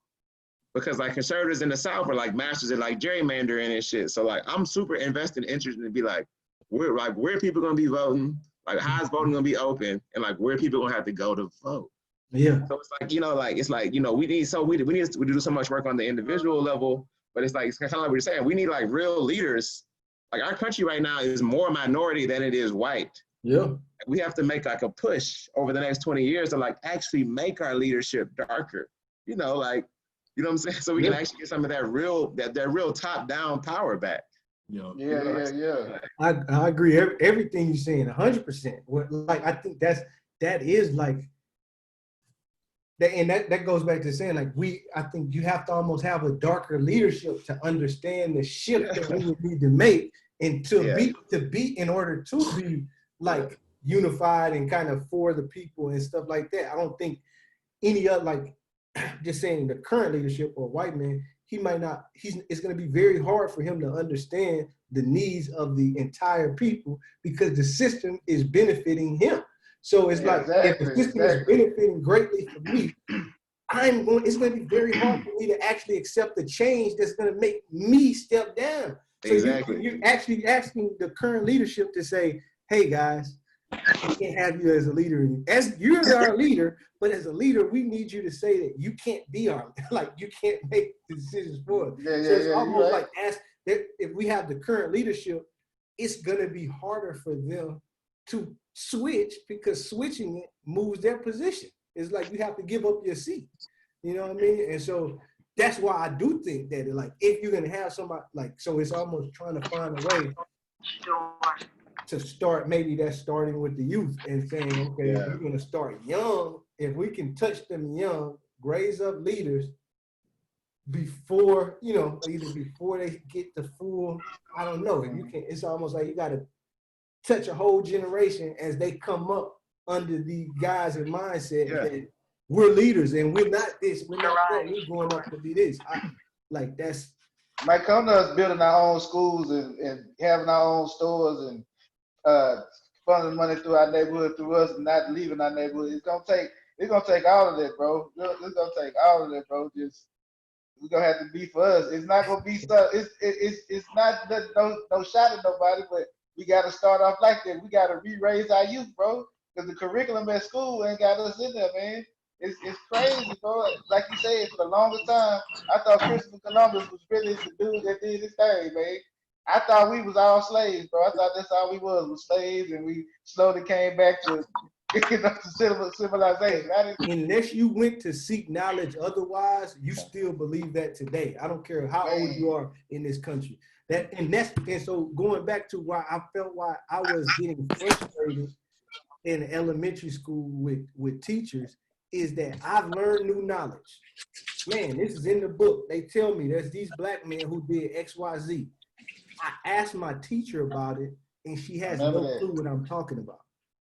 Because like conservatives in the South are like masters at like gerrymandering and shit. So like I'm super invested and interested to be like, where are people gonna be voting? Like how's voting gonna be open? And like where are people gonna have to go to vote? Yeah. So it's like, we need to do so much work on the individual level, but it's kind of like we're saying, we need like real leaders. Like our country right now is more minority than it is white. Yeah. We have to make like a push over the next 20 years to like actually make our leadership darker. You know what I'm saying? So we can actually get some of that real top-down power back. Yeah. I agree. Everything you're saying, 100%. Like I think that is like that goes back to saying like I think you have to almost have a darker leadership to understand the shift that we would need to make and to be in order to be like unified and kind of for the people and stuff like that. I don't think any other, like just saying the current leadership or white man, it's going to be very hard for him to understand the needs of the entire people because the system is benefiting him. So it's if the system is benefiting greatly for me, it's going to be very hard for me to actually accept the change that's going to make me step down. So you're actually asking the current leadership to say, hey guys, we can't have you as a leader. As you're our leader, but as a leader, we need you to say that you can't be you can't make the decisions for us. So it's almost like if we have the current leadership, it's gonna be harder for them to switch because switching it moves their position. It's like you have to give up your seat. You know what I mean? And so that's why I do think that if you're gonna have somebody so it's almost trying to find a way to start, maybe that's starting with the youth and saying, okay, we're going to start young. If we can touch them young, raise up leaders before, either before they get the full, I don't know. If you can, it's almost like you got to touch a whole generation as they come up under the guys and mindset that we're leaders and we're not this, we're not that, we're going up to be this. That's. Might come to us building our own schools and having our own stores and funding money through our neighborhood through us and not leaving our neighborhood. It's gonna take all of that, bro. It's gonna take all of that, bro. We're gonna have to be for us. It's not gonna be so. It's not no shot at nobody, but we gotta start off like that. We gotta re-raise our youth, bro, because the curriculum at school ain't got us in there, man. It's crazy, bro. Like you said, for the longest time, I thought Christopher Columbus was really the dude that did his thing, man. I thought we was all slaves, bro. I thought that's all we was slaves, and we slowly came back to civilization. Unless you went to seek knowledge otherwise, you still believe that today. I don't care how old you are in this country. And so going back to why I was getting frustrated in elementary school with teachers is that I've learned new knowledge. Man, this is in the book. They tell me there's these black men who did X, Y, Z. I asked my teacher about it, and she has no clue what I'm talking about.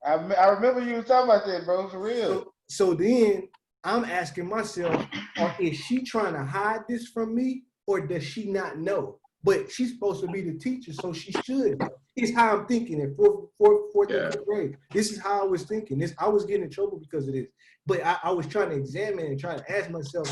I remember you were talking about that, bro, for real. So then I'm asking myself, is she trying to hide this from me, or does she not know? But she's supposed to be the teacher, so she should know. It's how I'm thinking in fourth and fifth grade. This is how I was thinking. I was getting in trouble because of this. But I was trying to examine and try to ask myself,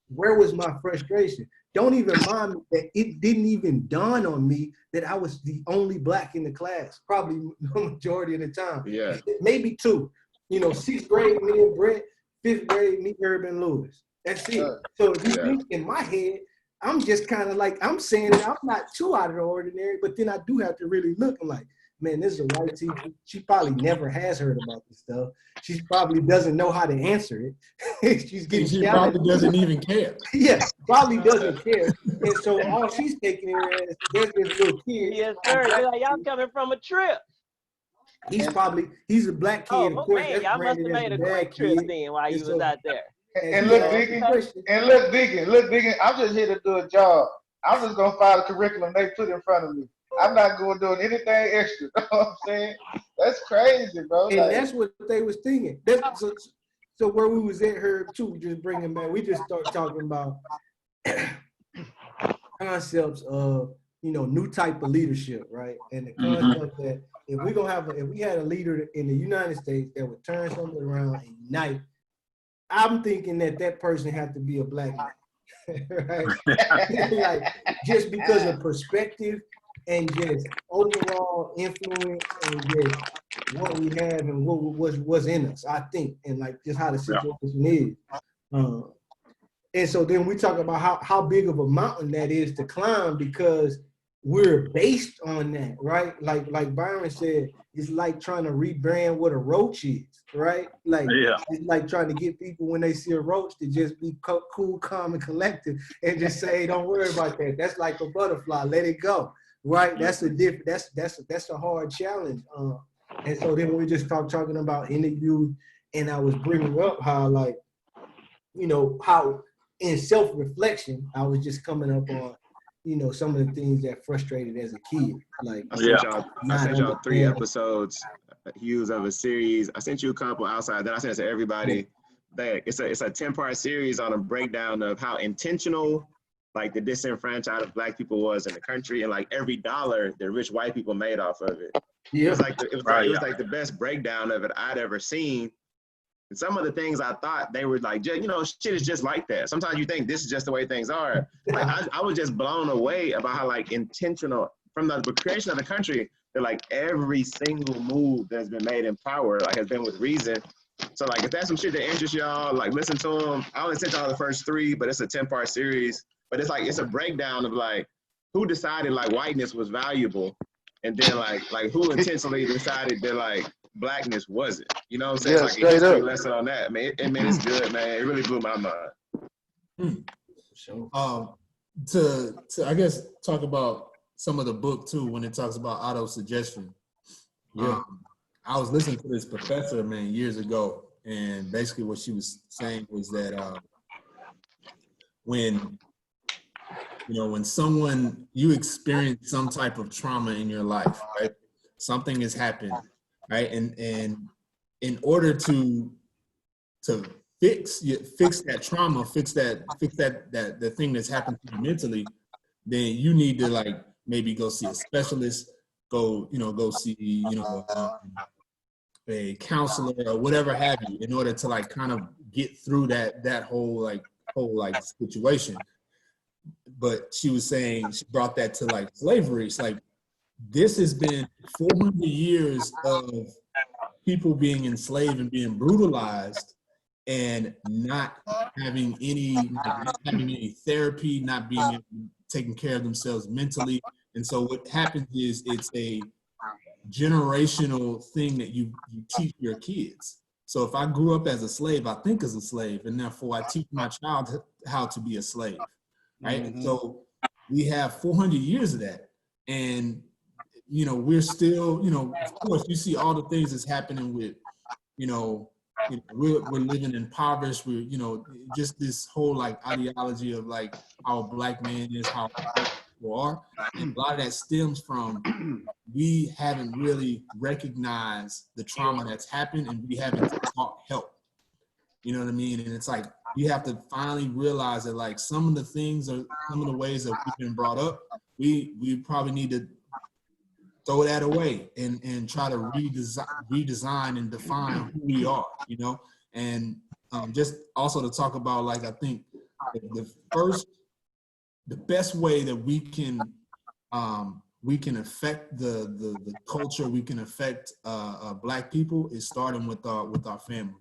where was my frustration? Don't even mind me that it didn't even dawn on me that I was the only black in the class, probably the majority of the time. Yeah. Maybe two. Sixth grade, me and Brett, fifth grade, me, Herb, and Lewis. That's it. So if you think in my head, I'm just kind of I'm saying that I'm not too out of the ordinary, but then I do have to really look. I'm like, man, this is a white teacher. She probably never has heard about this stuff. She probably doesn't know how to answer it. She probably doesn't even care. Yeah, probably doesn't care. And so all she's taking it as there's this little kid. Yes, sir. Y'all coming from a trip. He's a black kid. Of course, man, y'all must have made a great trip then while you was out there. And look, Deacon, I'm just here to do a job. I'm just gonna follow the curriculum they put in front of me. I'm not doing anything extra. You know what I'm saying? That's crazy, bro. And that's what they was thinking. So where we was at her too, just bringing back, we just start talking about concepts of new type of leadership, right? And the concept that if we had a leader in the United States that would turn something around and unite, I'm thinking that person had to be a black man, right? Just because of perspective and just overall influence and just what we have and what was in us, I think, and just how the situation is. And so then we talk about how big of a mountain that is to climb because we're based on that, right? Like Byron said, it's like trying to rebrand what a roach is, right? It's like trying to get people when they see a roach to just be cool, calm, and collective and just say, hey, don't worry about that. That's like a butterfly, let it go, right? That's a hard challenge. And so then we just talking about in the youth, and I was bringing up how you know, how in self-reflection, I was just coming up on, you know, some of the things that frustrated as a kid. Like, I sent y'all 3 episodes, Hughes, of a series. I sent you a couple outside. Then I sent it to everybody. That it's a 10-part series on a breakdown of how intentional like the disenfranchised of Black people was in the country, and like every dollar the rich white people made off of it. Yeah. It was like the best breakdown of it I'd ever seen. And some of the things I thought they were like, you know, shit is just like that. Sometimes you think this is just the way things are. Like I was just blown away about how like intentional from the creation of the country that like every single move that's been made in power like has been with reason. So like if that's some shit that interests y'all, like listen to them. I only sent y'all the first 3, but it's a 10-part series. But it's like it's a breakdown of like who decided like whiteness was valuable, and then like who intentionally decided that like Blackness wasn't. You know what I'm saying? Yeah, it's like a history lesson on that. Man, it's good, man. It really blew my mind. To I guess talk about some of the book too when it talks about auto-suggestion. Yeah. I was listening to this professor, man, years ago, and basically what she was saying was that when someone, you experience some type of trauma in your life, right? Something has happened, right? And in order to fix that trauma, fix that the thing that's happened to you mentally, then you need to like maybe go see a specialist, go see a counselor or whatever have you, in order to like kind of get through that whole situation. But she was saying, she brought that to like slavery. It's like, this has been 400 years of people being enslaved and being brutalized and not having any therapy, not being taking care of themselves mentally. And so what happens is it's a generational thing that you teach your kids. So if I grew up as a slave, I think as a slave, and therefore I teach my child how to be a slave, right? Mm-hmm. And so we have 400 years of that. And, you know, we're still, you know, of course you see all the things that's happening with, we're living impoverished. We're, just this whole like ideology of like how a Black man is, how people are. And a lot of that stems from we haven't really recognized the trauma that's happened, and we haven't sought help. You know what I mean? And it's like we have to finally realize that like some of the things are some of the ways that we've been brought up. We probably need to throw that away and try to redesign and define who we are, and just also to talk about, like, I think the best way that we can affect the culture, we can affect Black people is starting with our family,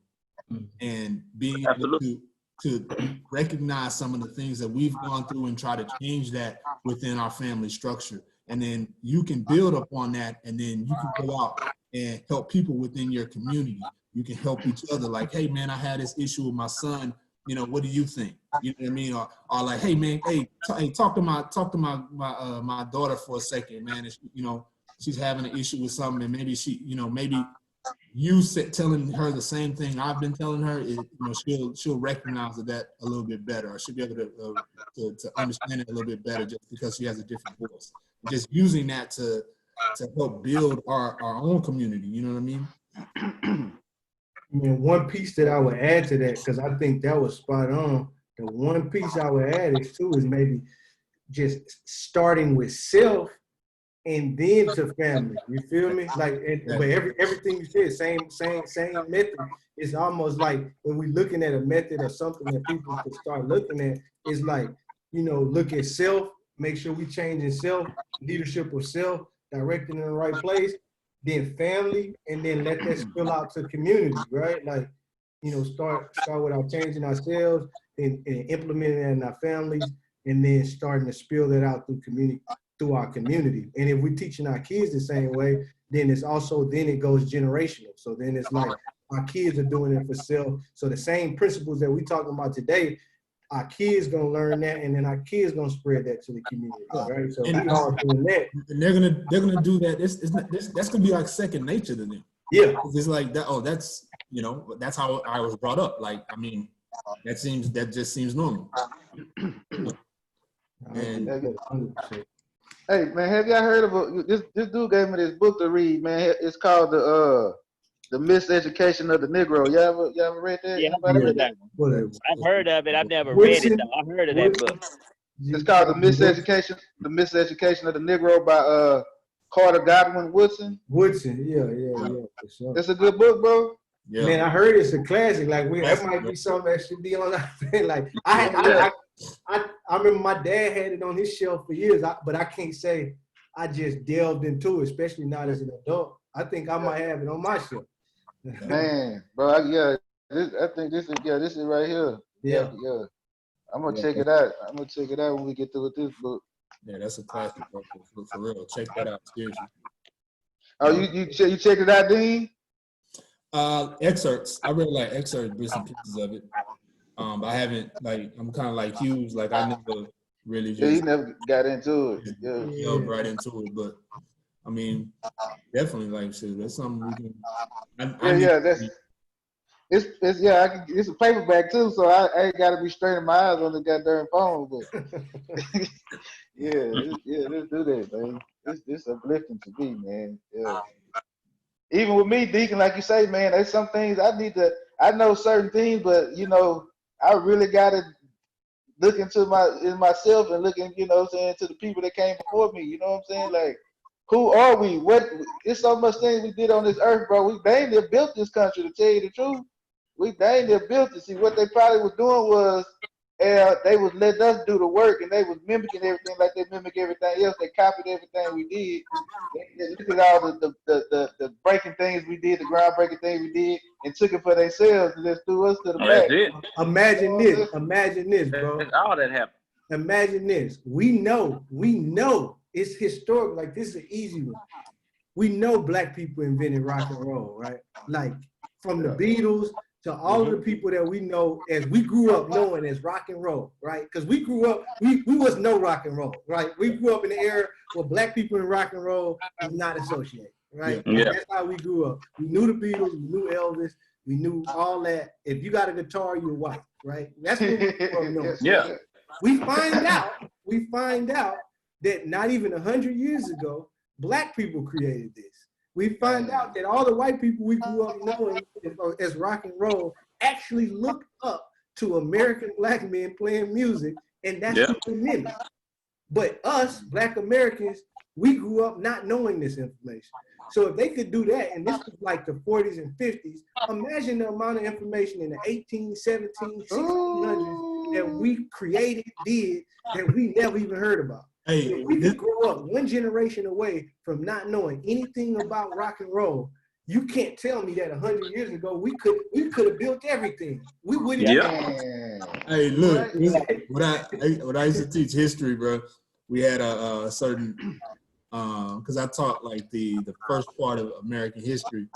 and being able to recognize some of the things that we've gone through and try to change that within our family structure. And then you can build upon that, and then you can go out and help people within your community. You can help each other. Like, hey man, I had this issue with my son. What do you think? You know what I mean? Or like, hey man, talk to my daughter for a second, man. It's, she's having an issue with something, and maybe she, maybe you telling her the same thing I've been telling her, she'll recognize that a little bit better, or she'll be able to understand it a little bit better just because she has a different voice. Just using that to help build our own community. You know what I mean? I mean, one piece that I would add to that, because I think that was spot on. The one piece I would add is maybe just starting with self and then to family. You feel me? Like, but everything you said, same method. It's almost like when we're looking at a method or something that people can start looking at, it's like, look at self, make sure we changing self, leadership of self, directing in the right place, then family, and then let that spill out to community, right? Like, start with changing ourselves and implementing that in our families, and then starting to spill that out through our community. And if we're teaching our kids the same way, then it goes generational. So then it's like our kids are doing it for self. So the same principles that we're talking about today, our kids gonna learn that, and then our kids gonna spread that to the community, right? So we all doing that, and they're gonna do that. That's gonna be like second nature to them. Yeah, it's like that. Oh, that's that's how I was brought up. Like, I mean, that just seems normal. And hey man, have y'all heard of this dude gave me this book to read, man. It's called the Miseducation of the Negro. Y'all ever read that? Yeah, I've heard that one. I've heard of it. I've never read it though. I've heard of that book. It's called the Miseducation of the Negro by Carter Godwin Woodson. Yeah. For sure. It's a good book, bro. Yeah. Man, I heard it's a classic. Like that might be something that should be on our thing. Like I remember my dad had it on his shelf for years, but I can't say I just delved into it, especially not as an adult. I think I might have it on my shelf. Man, bro, I think this is right here. Yeah. I'm gonna check it out. I'm gonna check it out when we get through with this book. Yeah, that's a classic book for real. Check that out, seriously. Oh, you checked it out, Dean? Excerpts. I really like excerpts, bits and pieces of it. I haven't I'm kind of like Hughes. Like I never really just. Yeah, he never got into it. Yeah, delved right into it, but I mean, definitely like shit. That's something we can. It's a paperback too, so I ain't got to be straining my eyes on the goddamn phone. But let's do that, man. It's uplifting to me, man. Yeah. Even with me, Deacon, like you say, man, there's some things I know certain things, but I really gotta look into myself and looking, to the people that came before me. You know what I'm saying? Like, who are we? It's so much things we did on this earth, bro. We dang near built this country, to tell you the truth. We dang near built it. See, what they probably was doing was they was letting us do the work, and they was mimicking everything like they mimic everything else. They copied everything we did. They look at all the breaking things we did, the groundbreaking things we did, and took it for themselves and just threw us to the back. Imagine this, bro. That's all that happened. Imagine this. We know it's historic. Like, this is an easy one. We know black people invented rock and roll, right? Like, from the Beatles to all of the people that we know as we grew up knowing as rock and roll, right? Because we grew up, we was no rock and roll, right? We grew up in the era where black people in rock and roll was not associated, right? Yeah. That's how we grew up. We knew the Beatles, we knew Elvis, we knew all that. If you got a guitar, you're white, right? That's what we grew up knowing. Yeah. We find out that not even 100 years ago, black people created this. We find out that all the white people we grew up knowing as rock and roll actually looked up to American black men playing music, and that's what we mimic. But us, black Americans, we grew up not knowing this information. So if they could do that, and this was like the 40s and 50s, imagine the amount of information in the 18, 17, 1600s that we did, that we never even heard about. Hey, if we could grow up one generation away from not knowing anything about rock and roll, you can't tell me that 100 years ago we could have built everything. We wouldn't. Yeah. Hey, look, when I used to teach history, bro, we had a certain because I taught like the first part of American history,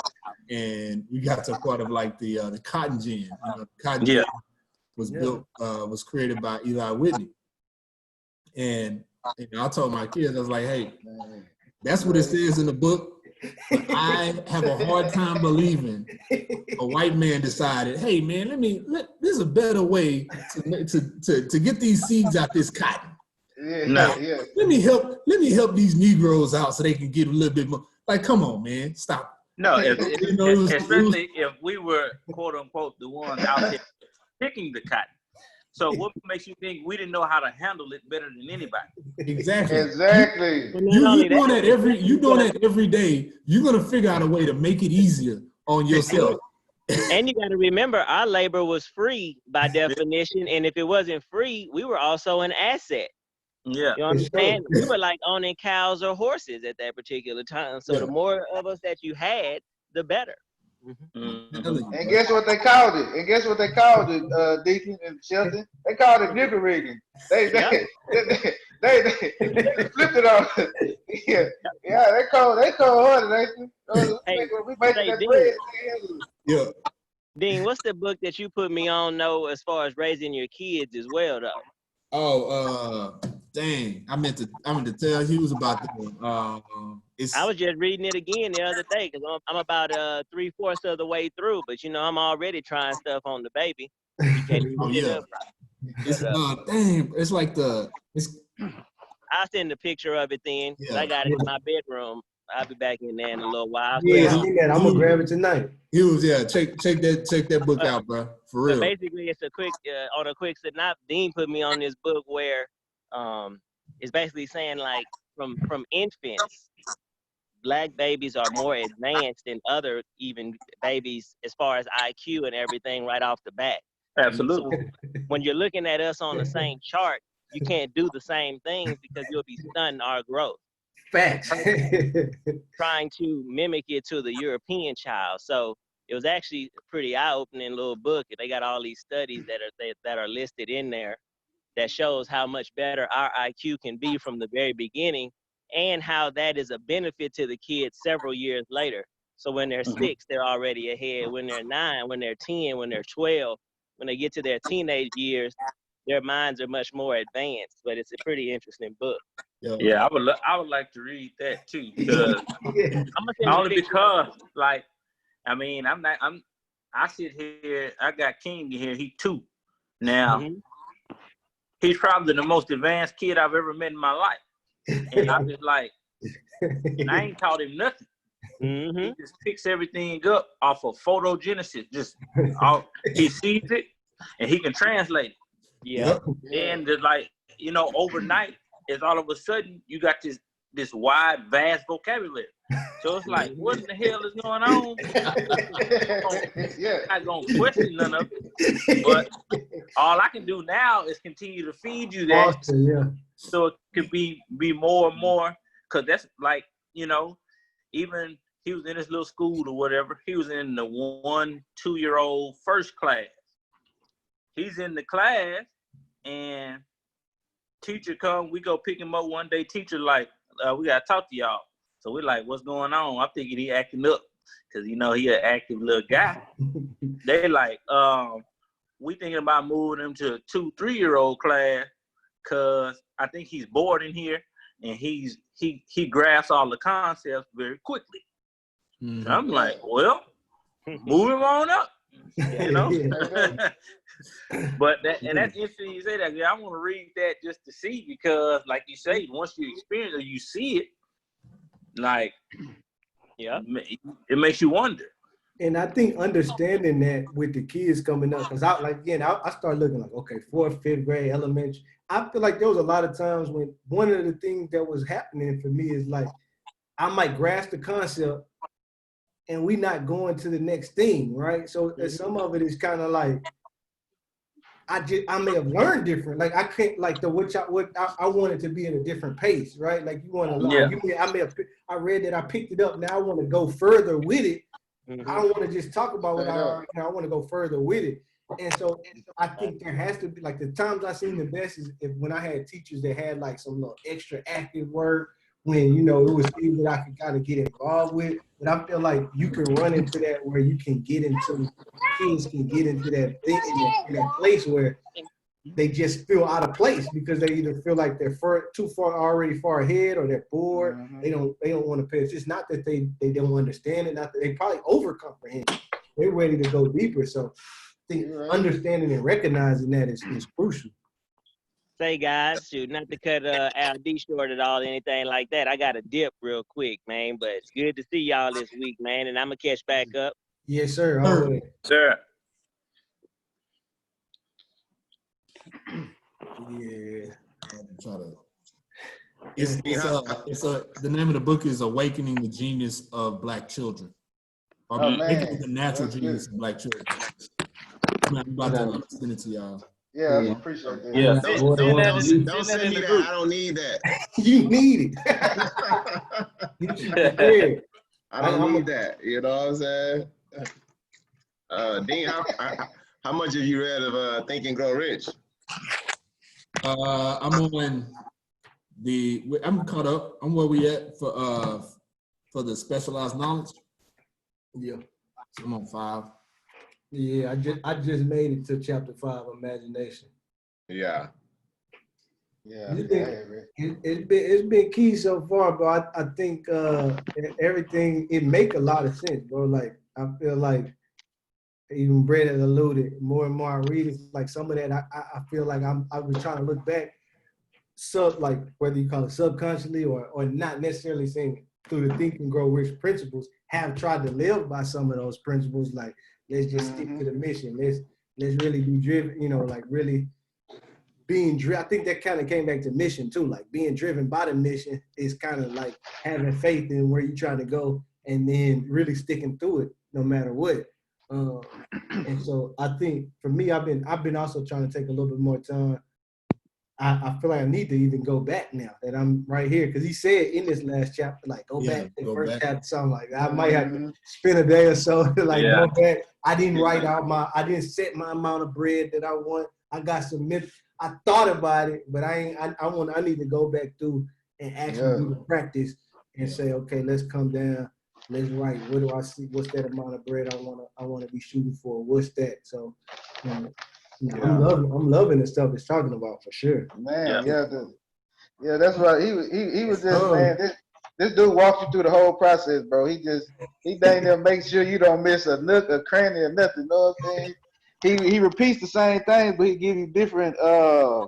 and we got to a part of like the cotton gin. The cotton gin was created by Eli Whitney, and I told my kids, I was like, hey, that's what it says in the book, but I have a hard time believing a white man decided, hey man, there's a better way to get these seeds out this cotton. Let me help these Negroes out so they can get a little bit more. Like, come on, man, stop. No, especially if we were quote unquote the ones out there picking the cotton. So what makes you think we didn't know how to handle it better than anybody? Exactly. You doing that every day. You're gonna figure out a way to make it easier on yourself. And you got to remember, our labor was free by definition, and if it wasn't free, we were also an asset. Yeah, you understand? We were like owning cows or horses at that particular time. So the more of us that you had, the better. Mm-hmm. And guess what they called it? Deacon and Shelton? They called it nigger rigging. They flipped it on. They called it. We making that bread. Yeah. Dean, what's the book that you put me on as far as raising your kids as well though? Oh, dang! I meant to tell Hughes about that one. I was just reading it again the other day because I'm about 3/4 of the way through, but I'm already trying stuff on the baby. You can't even get up. It's dang. It's like I'll send a picture of it then. Yeah. I got it in my bedroom. I'll be back in there in a little while. Yeah, I see that. I'm gonna grab it tonight. Check that book out, bro. For real. Basically, it's a quick on a quick synopsis. Dean put me on this book where it's basically saying like from infants, Black babies are more advanced than other even babies as far as IQ and everything right off the bat. Absolutely. So when you're looking at us on the same chart, you can't do the same things because you'll be stunting our growth. Facts. Trying to mimic it to the European child. So it was actually a pretty eye-opening little book. They got all these studies that are listed in there that shows how much better our IQ can be from the very beginning and how that is a benefit to the kids several years later. So when they're 6, they're already ahead. When they're 9, when they're 10, when they're 12, when they get to their teenage years, their minds are much more advanced. But it's a pretty interesting book. Yeah, I would like to read that too. Only because, like, I mean, I sit here. I got King here. He 2 now. He's probably the most advanced kid I've ever met in my life, and I'm just like, and I ain't taught him nothing. He just picks everything up off of photogenesis. He sees it and he can translate it. Yeah. And just like, overnight, it's all of a sudden you got this wide, vast vocabulary. So it's like, what in the hell is going on? I'm not gonna question none of it. But all I can do now is continue to feed you that, so it could be more and more. Cause that's like, even he was in his little school or whatever. He was in the 1-2-year-old first class. He's in the class and teacher come, we go pick him up one day. Teacher like, we gotta talk to y'all. So we're like, what's going on? I'm thinking he acting up because he an active little guy. They like, we thinking about moving him to a 2-3-year-old class because I think he's bored in here and he grasps all the concepts very quickly. So I'm like, well, move him on up. But that's interesting you say that. I want to read that just to see, because like you say, once you experience it, you see it, like, it makes you wonder. And I think understanding that with the kids coming up, because I started looking like, okay, 4th, 5th grade, elementary. I feel like there was a lot of times when one of the things that was happening for me is like, I might grasp the concept and we not going to the next thing, right? So some of it is kind of like, I may have learned different. Like I can't like I wanted to be at a different pace, right? Like you want to learn. I read that, I picked it up. Now I want to go further with it. I don't want to just talk about what I want to go further with it. And so I think there has to be, like, the times I seen the best is when I had teachers that had like some little extra active work, when it was things that I could kind of get involved with. But I feel like you can run into that where you can get into, kids can get into that thing in that place where they just feel out of place because they either feel like they're already far ahead, or they're bored. They don't want to pay. It's just not that they don't understand it, not that they probably over comprehend. They're ready to go deeper. So I think understanding and recognizing that is crucial. Say, guys, not to cut Al D short at all, anything like that. I got to dip real quick, man. But it's good to see y'all this week, man. And I'm going to catch back up. Yes, sir. Sir. Yeah. The name of the book is Awakening the Genius of Black Children. Awakening the Natural Genius of Black Children. I'm about to send it to y'all. Yeah, I appreciate that. Yeah. Don't send me that. I don't need that. You need it. I don't need that. You know what I'm saying? Dean, how much have you read of Think and Grow Rich? I'm caught up. I'm where we at for the specialized knowledge. Yeah. So I'm on 5. Yeah, I just made it to chapter 5, Imagination. Yeah. Yeah. It's been key so far, but I think everything, it make a lot of sense, bro. Like I feel like even Brett has alluded, more and more I read, it's like some of that I feel like I was trying to look back, like whether you call it subconsciously or not necessarily saying through the Think and Grow Rich principles, have tried to live by some of those principles. Like, let's just stick to the mission. Let's really be driven, like really being driven. I think that kind of came back to mission too. Like being driven by the mission is kind of like having faith in where you're trying to go and then really sticking through it no matter what. And so I think for me, I've been also trying to take a little bit more time. I feel like I need to even go back now that I'm right here, because he said in this last chapter, like go back to the first chapter, something like that. I might have to spend a day or so like go back. I didn't write out I didn't set my amount of bread that I want. I got some I thought about it, but I need to go back through and actually do the practice and say, okay, let's come down. Let's write. What do I see? What's that amount of bread I wanna be shooting for? What's that? So I'm loving the stuff it's talking about for sure. Man, that's right. He was just man. This dude walks you through the whole process, bro. He dang near make sure you don't miss a nook, a cranny, or nothing. You know what I'm saying? He repeats the same thing, but he give you different little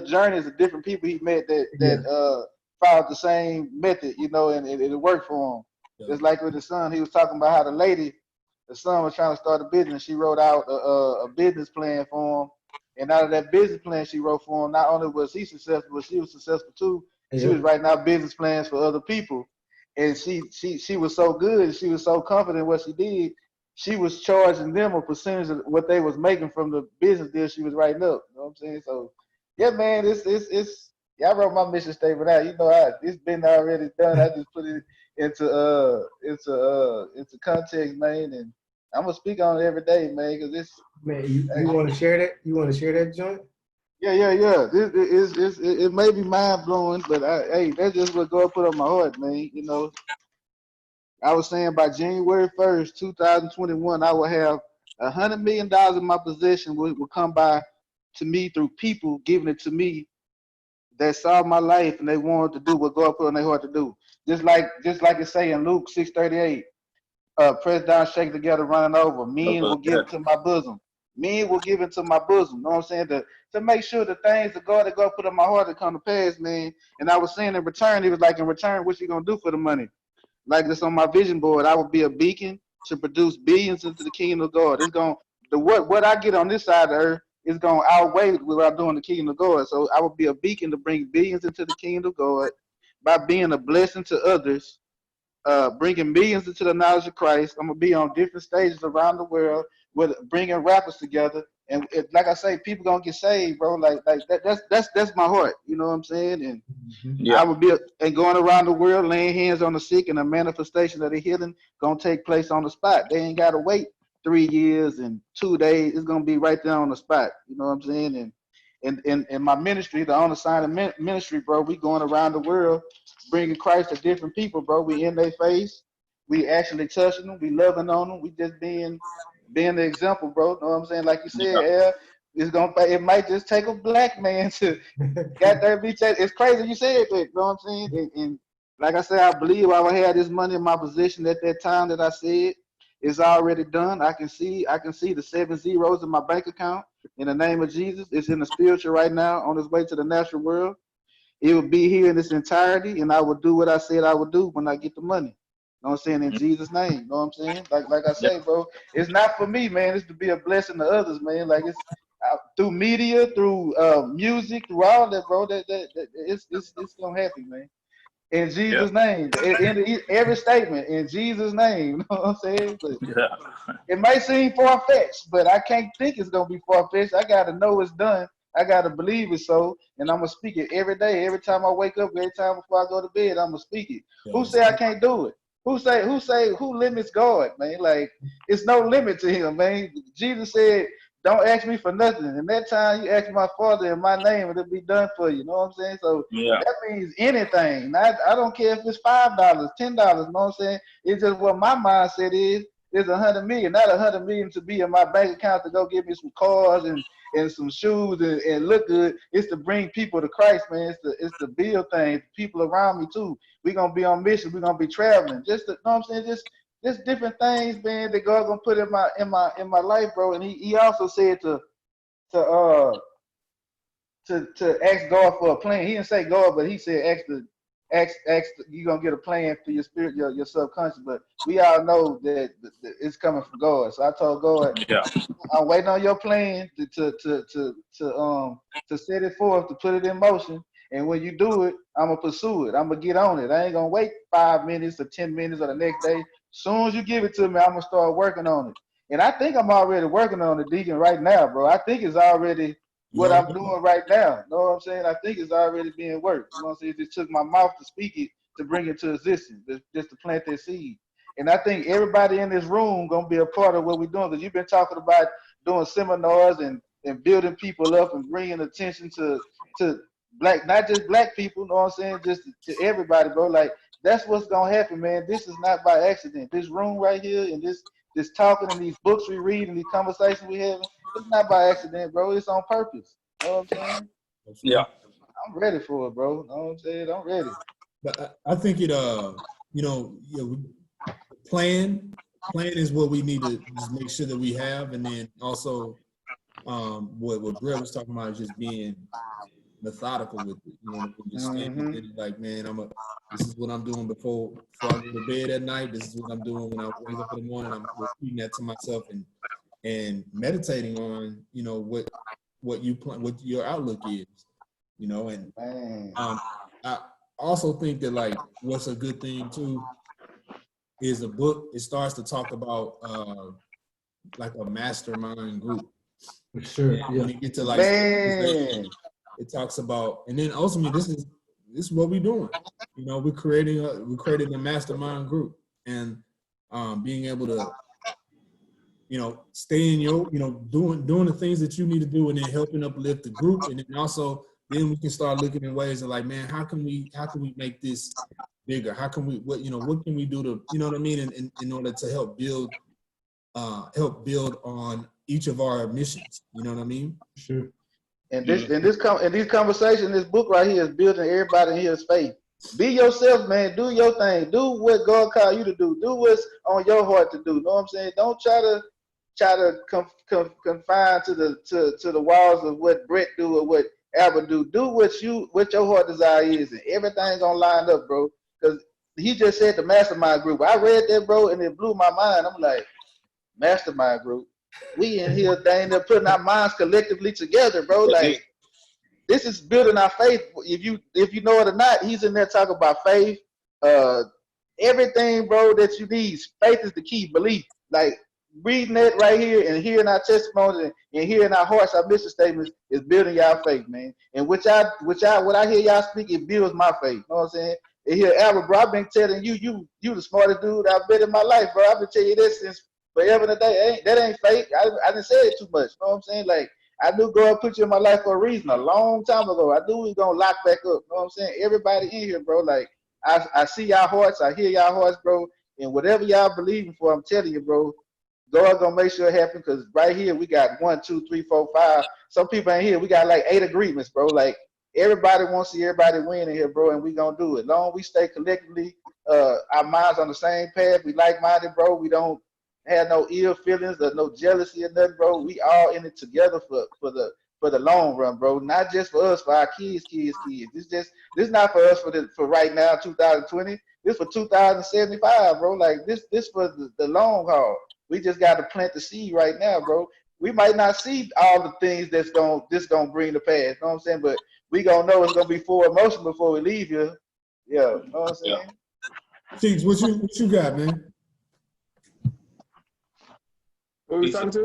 journeys of different people he met that followed the same method, and it worked for him. Yeah. Just like with the son, he was talking about how the son was trying to start a business. She wrote out a business plan for him. And out of that business plan she wrote for him, not only was he successful, but she was successful too. Yeah. She was writing out business plans for other people. And she was so good, and she was so confident in what she did, she was charging them a percentage of what they was making from the business deal she was writing up. You know what I'm saying? So yeah, man, I wrote my mission statement out. It's been already done. I just put it into context, man, and I'm gonna speak on it every day, man, because it's man. You want to share that? You want to share that joint? Yeah. It may be mind blowing, but that's just what God put on my heart, man. I was saying by January 1st, 2021, I will have $100 million in my possession will come by to me through people giving it to me that saw my life and they wanted to do what God put on their heart to do. Just like it say in Luke 6:38. Pressed down, shaken together, running over. Men will give it to my bosom. Men will give it to my bosom. You know what I'm saying? To make sure the things that God put in my heart to come to pass, man. And I was saying in return, he was like, in return, what you gonna do for the money? Like this on my vision board, I would be a beacon to produce billions into the kingdom of God. It's gonna what I get on this side of the earth is gonna outweigh what I do in the kingdom of God. So I would be a beacon to bring billions into the kingdom of God by being a blessing to others. Bringing millions into the knowledge of Christ. I'm gonna be on different stages around the world with bringing rappers together, and like I say, people gonna get saved, bro. Like that's my heart. You know what I'm saying? And I would be and going around the world, laying hands on the sick, and the manifestation of the healing gonna take place on the spot. They ain't gotta wait 3 years and 2 days. It's gonna be right there on the spot. You know what I'm saying? And in my ministry, the On Assignment ministry, bro, we going around the world bringing Christ to different people, bro. We in their face. We actually touching them. We loving on them. We just being the example, bro. You know what I'm saying? Like you said, it might just take a black man to get there. It's crazy you said that, you know what I'm saying? And like I said, I believe I would have this money in my possession at that time that I said. It's already done. I can see the 7 zeros in my bank account. In the name of Jesus, it's in the spiritual right now, on its way to the natural world. It will be here in its entirety, and I will do what I said I would do when I get the money. You know what I'm saying? In Jesus' name. You know what I'm saying? Like I say, bro, it's not for me, man. It's to be a blessing to others, man. Like it's through media, through music, through all that, bro. That it's gonna happen, man. In Jesus' name, in every statement, in Jesus' name, you know what I'm saying? But it might seem far-fetched, but I can't think it's going to be far-fetched. I got to know it's done. I got to believe it so, and I'm going to speak it every day. Every time I wake up, every time before I go to bed, I'm going to speak it. Who say I can't do it? Who limits God, man? Like, it's no limit to him, man. Jesus said, don't ask me for nothing. And that time you ask my Father in my name, it'll be done for you. You know what I'm saying? So that means anything. I don't care if it's $5, $10. You know what I'm saying? It's just what my mindset is. It's 100 million, not 100 million to be in my bank account to go get me some cars and some shoes and look good. It's to bring people to Christ, man. It's to build things. People around me too. We're gonna be on mission. We're gonna be traveling. Just to, you know what I'm saying? Just just different things, man, that God gonna put in my life, bro. And he also said to ask God for a plan. He didn't say God, but he said ask you're gonna get a plan for your spirit, your subconscious. But we all know that it's coming from God. So I told God, I'm waiting on your plan to set it forth, to put it in motion. And when you do it, I'm gonna pursue it. I'm gonna get on it. I ain't gonna wait 5 minutes or 10 minutes or the next day. As soon as you give it to me, I'm gonna start working on it. And I think I'm already working on it, Deacon, right now, bro. I think it's already what I'm doing right now. You know what I'm saying? I think it's already being worked. You know what I'm saying? It just took my mouth to speak it, to bring it to existence, just to plant that seed. And I think everybody in this room gonna be a part of what we're doing, because you've been talking about doing seminars and building people up and bringing attention to black, not just black people, you know what I'm saying, just to everybody, bro. Like, that's what's gonna happen, man. This is not by accident. This room right here and this talking and these books we read and these conversations we having, it's not by accident, bro. It's on purpose. You know what I'm saying? Yeah. I'm ready for it, bro. You know what I'm saying? I'm ready. But I think it, plan is what we need to just make sure that we have, and then also what Brett was talking about is just being methodical with it. You know, just standing there like, man, this is what I'm doing before I go to bed at night. This is what I'm doing when I wake up in the morning. I'm repeating that to myself and meditating on, you know, what you plan, what your outlook is, you know. And I also think that, like, what's a good thing too is a book. It starts to talk about like a mastermind group. For sure. And when you get to like, it talks about, and then ultimately this is what we're doing. You know, we're creating a mastermind group, and being able to, you know, stay in your, you know, doing the things that you need to do, and then helping uplift the group. And then also then we can start looking in ways of like, man, how can we make this bigger? How can we, what can we do to, you know what I mean, in order to help build on each of our missions, you know what I mean? Sure. And these conversations, this book right here is building everybody in here's faith. Be yourself, man. Do your thing. Do what God called you to do. Do what's on your heart to do. You know what I'm saying? Don't try to confine to the walls of what Brett do or what Albert do. Do what your heart desire is, and everything's gonna line up, bro. Because he just said the mastermind group. I read that, bro, and it blew my mind. I'm like, mastermind group. We in here, dang, they're putting our minds collectively together, bro. Like, this is building our faith. If you know it or not, he's in there talking about faith. Everything, bro, that you need. Faith is the key. Belief. Like, reading that right here and hearing our testimonies and hearing our hearts, our mission statements is building y'all faith, man. And what I hear y'all speak, it builds my faith. You know what I'm saying? And here, Albert, bro, I've been telling you the smartest dude I've been in my life, bro. I've been telling you this since forever and a day. That ain't fake. I didn't say it too much. You know what I'm saying? Like, I knew God put you in my life for a reason a long time ago. I knew we was gonna lock back up. You know what I'm saying? Everybody in here, bro. Like, I see y'all hearts, I hear y'all hearts, bro. And whatever y'all believing for, I'm telling you, bro, God gonna make sure it happen. Because right here we got 1, 2, 3, 4, 5. Some people ain't here. We got like 8 agreements, bro. Like, everybody wants to see everybody win in here, bro, and we gonna do it. Long we stay collectively, our minds on the same path. We like-minded, bro. We don't have no ill feelings or no jealousy or nothing, bro. We all in it together for the long run, bro. Not just for us, for our kids. This not for us for right now, 2020. This for 2075, bro. Like, this for the long haul. We just got to plant the seed right now, bro. We might not see all the things that's gonna bring the past. You know what I'm saying? But we gonna know it's gonna be full emotion before we leave here. Yeah, you know what I'm saying? Cheeks, what you got, man? What are we talking to?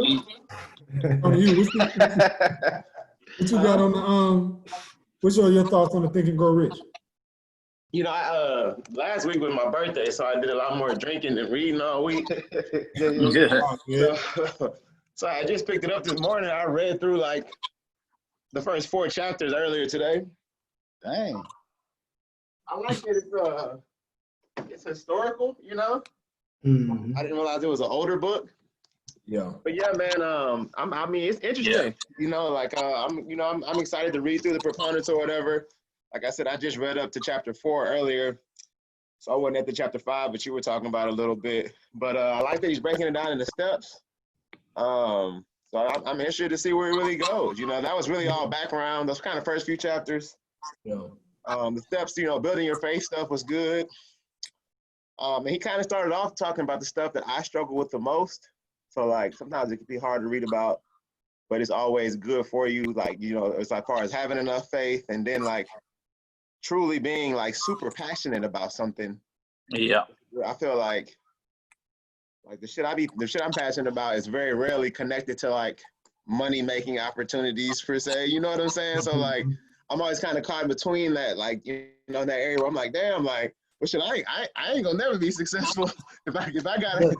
On you. What you got on the what's your thoughts on the Think and Grow Rich? You know, last week was my birthday, so I did a lot more drinking and reading all week. So I just picked it up this morning. I read through like the first 4 chapters earlier today. Dang. I like that it's historical, you know. I didn't realize it was an older book. Yeah. But yeah, man, I mean, it's interesting. Yeah. You know, like I'm excited to read through the proponents or whatever. Like I said, I just read up to chapter 4 earlier. So I wasn't at the chapter 5, but you were talking about it a little bit. But I like that he's breaking it down into steps. So I'm interested to see where it really goes. You know, that was really all background. Those kind of first few chapters. Yeah. The steps, you know, building your faith stuff was good. And he kind of started off talking about the stuff that I struggle with the most. So like sometimes it can be hard to read about, but it's always good for you. Like, you know, it's like far as having enough faith and then like truly being like super passionate about something. Yeah. I feel like the shit I'm passionate about is very rarely connected to like money making opportunities per se. You know what I'm saying? So like I'm always kind of caught in between that, like, you know, in that area where I'm like, damn, like, well, shit, I ain't gonna never be successful if I gotta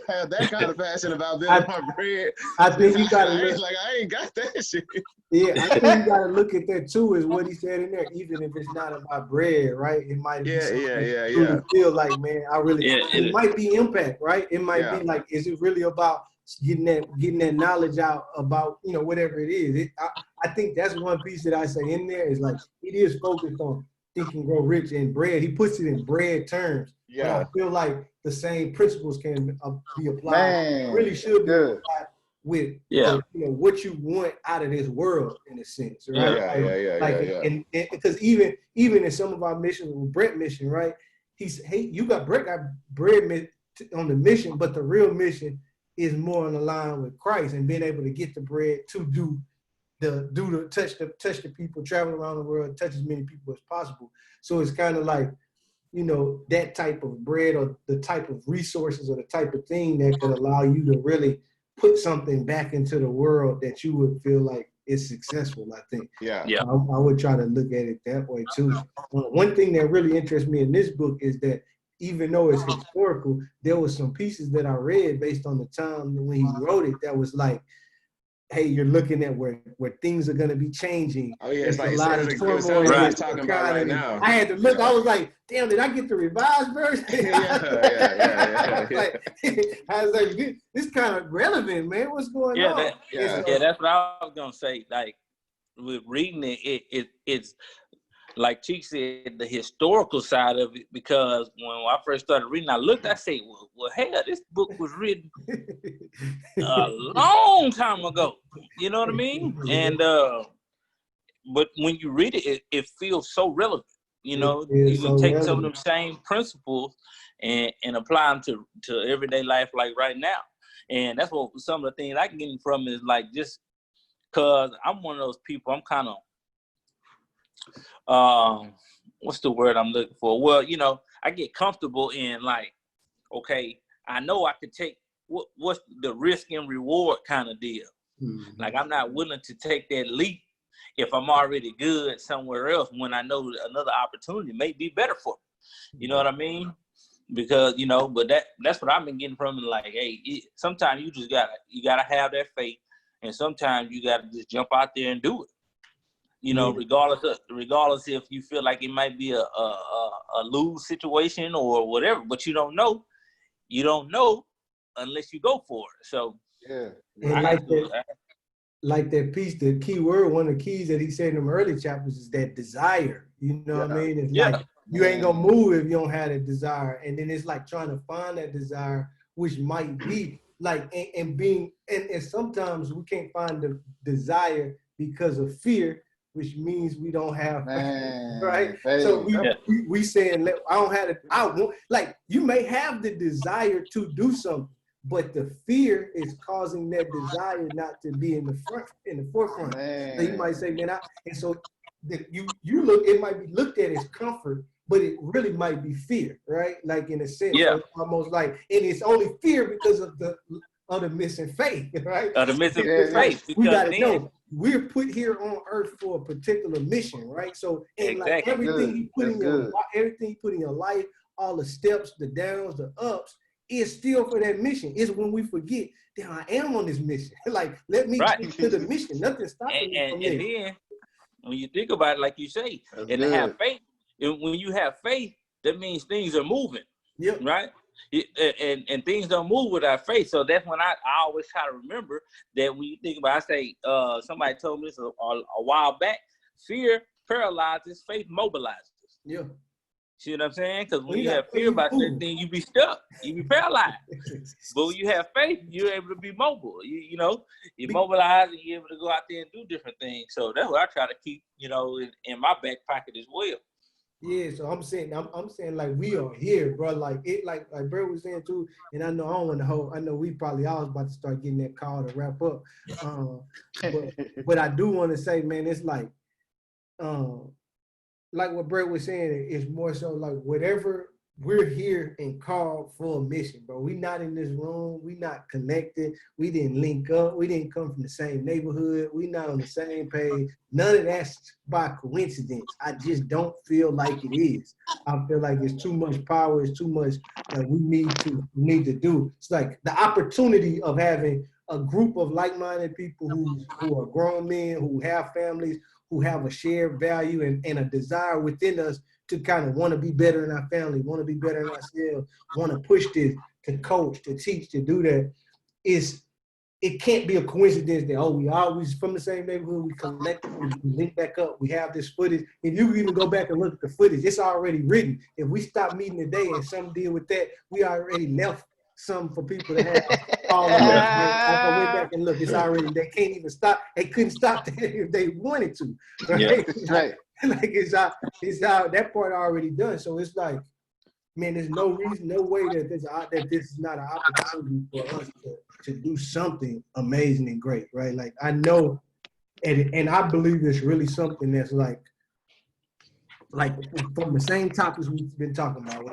have that kind of passion about building my bread. I think you gotta look, like I ain't got that shit. Yeah, I think you gotta look at that too, is what he said in there. Even if it's not about bread, right? It might be something you feel like, man, I really. It might be impact, right? It might be like, is it really about getting that knowledge out about, you know, whatever it is? I think that's one piece that I say in there is like it is focused on Think and Grow Rich and bread. He puts it in bread terms. Yeah. But I feel like the same principles can be applied. Man, really should be applied with the, you know, what you want out of this world in a sense, right? And because even in some of our missions, with Brett mission, right? He's Brett got bread on the mission, but the real mission is more on the line with Christ and being able to get the bread to touch the people, travel around the world, touch as many people as possible. So it's kind of like, you know, that type of bread or the type of resources or the type of thing that could allow you to really put something back into the world that you would feel like is successful, I think. I would try to look at it that way too. One thing that really interests me in this book is that even though it's historical, there was some pieces that I read based on the time when he wrote it that was like, hey, you're looking at where things are going to be changing. Oh yeah, it's like a lot of turmoil. Right. Talking about right now. I had to look. I was like, damn, did I get the revised version? I was like, this kind of relevant, man. What's going on? That's what I was gonna say. Like with reading it's like Cheek said, the historical side of it, because when I first started reading, I said, well, hell, this book was written a long time ago. You know what I mean? And but when you read it, it feels so relevant. You know, you can take some of them same principles and apply them to everyday life, like right now. And that's what some of the things I can get from is like, just because I'm one of those people, I'm kind of, what's the word I'm looking for? Well, you know, I get comfortable in like, okay, I know I could take what's the risk and reward kind of deal. Mm-hmm. Like I'm not willing to take that leap if I'm already good somewhere else when I know another opportunity may be better for me. You know what I mean? Because, you know, but that's what I've been getting from it. Like, hey, sometimes you just gotta have that faith, and sometimes you gotta just jump out there and do it. You know, regardless if you feel like it might be a lose situation or whatever, but you don't know unless you go for it. So like that piece, the key word, one of the keys that he said in them early chapters is that desire. You know what I mean? It's like you ain't gonna move if you don't have that desire, and then it's like trying to find that desire, which might be like and sometimes we can't find the desire because of fear, which means we don't have faith, right? So we saying, I don't have it. I want, like, you may have the desire to do something, but the fear is causing that desire not to be in the forefront. So you might say, man, and so you look, it might be looked at as comfort, but it really might be fear, right? Like in a sense, so it's almost like, and it's only fear because of the missing faith, right? The missing faith. We gotta know we're put here on earth for a particular mission, right? So like everything he put in your life, all the steps, the downs, the ups, is still for that mission. It's when we forget that I am on this mission. Like, let me get to the mission. Nothing's stopping me from it. And then when you think about it, like you say, and to have faith, and when you have faith, that means things are moving. Right? And things don't move without faith. So that's when I always try to remember that when you think about it, I say, somebody told me this a while back, fear paralyzes, faith mobilizes. See what I'm saying? Because when you have fear about that thing, you be stuck. You be paralyzed. But when you have faith, you're able to be mobile. You know, you mobilize and you're able to go out there and do different things. So that's what I try to keep, you know, in my back pocket as well. Yeah, so I'm saying like we are here, bro. Like it, like bro was saying too. And I know I don't want to hold. I know we probably all about to start getting that call to wrap up. But I do want to say, man, it's like what Brett was saying, it's more so like whatever we're here and called for a mission, bro. We not in this room. We not connected. We didn't link up. We didn't come from the same neighborhood. We not on the same page. None of that's by coincidence. I just don't feel like it is. I feel like it's too much power. It's too much that we need to do. It's like the opportunity of having a group of like-minded people who are grown men, who have families, who have a shared value and a desire within us to kind of want to be better in our family, want to be better in ourselves, want to push this, to coach, to teach, to do that. It can't be a coincidence that, we always from the same neighborhood, we collectively link back up, we have this footage. If you even go back and look at the footage, it's already written. If we stop meeting today and some deal with that, we already left some for people to have all of us. I went back and look, it's already, they can't even stop. They couldn't stop that if they wanted to. Right? Yeah. Right. Like it's out, that part already done. So it's like, man, there's no reason, no way that this is not an opportunity for us to do something amazing and great, right? Like I know, and I believe it's really something that's like from the same topics we've been talking about,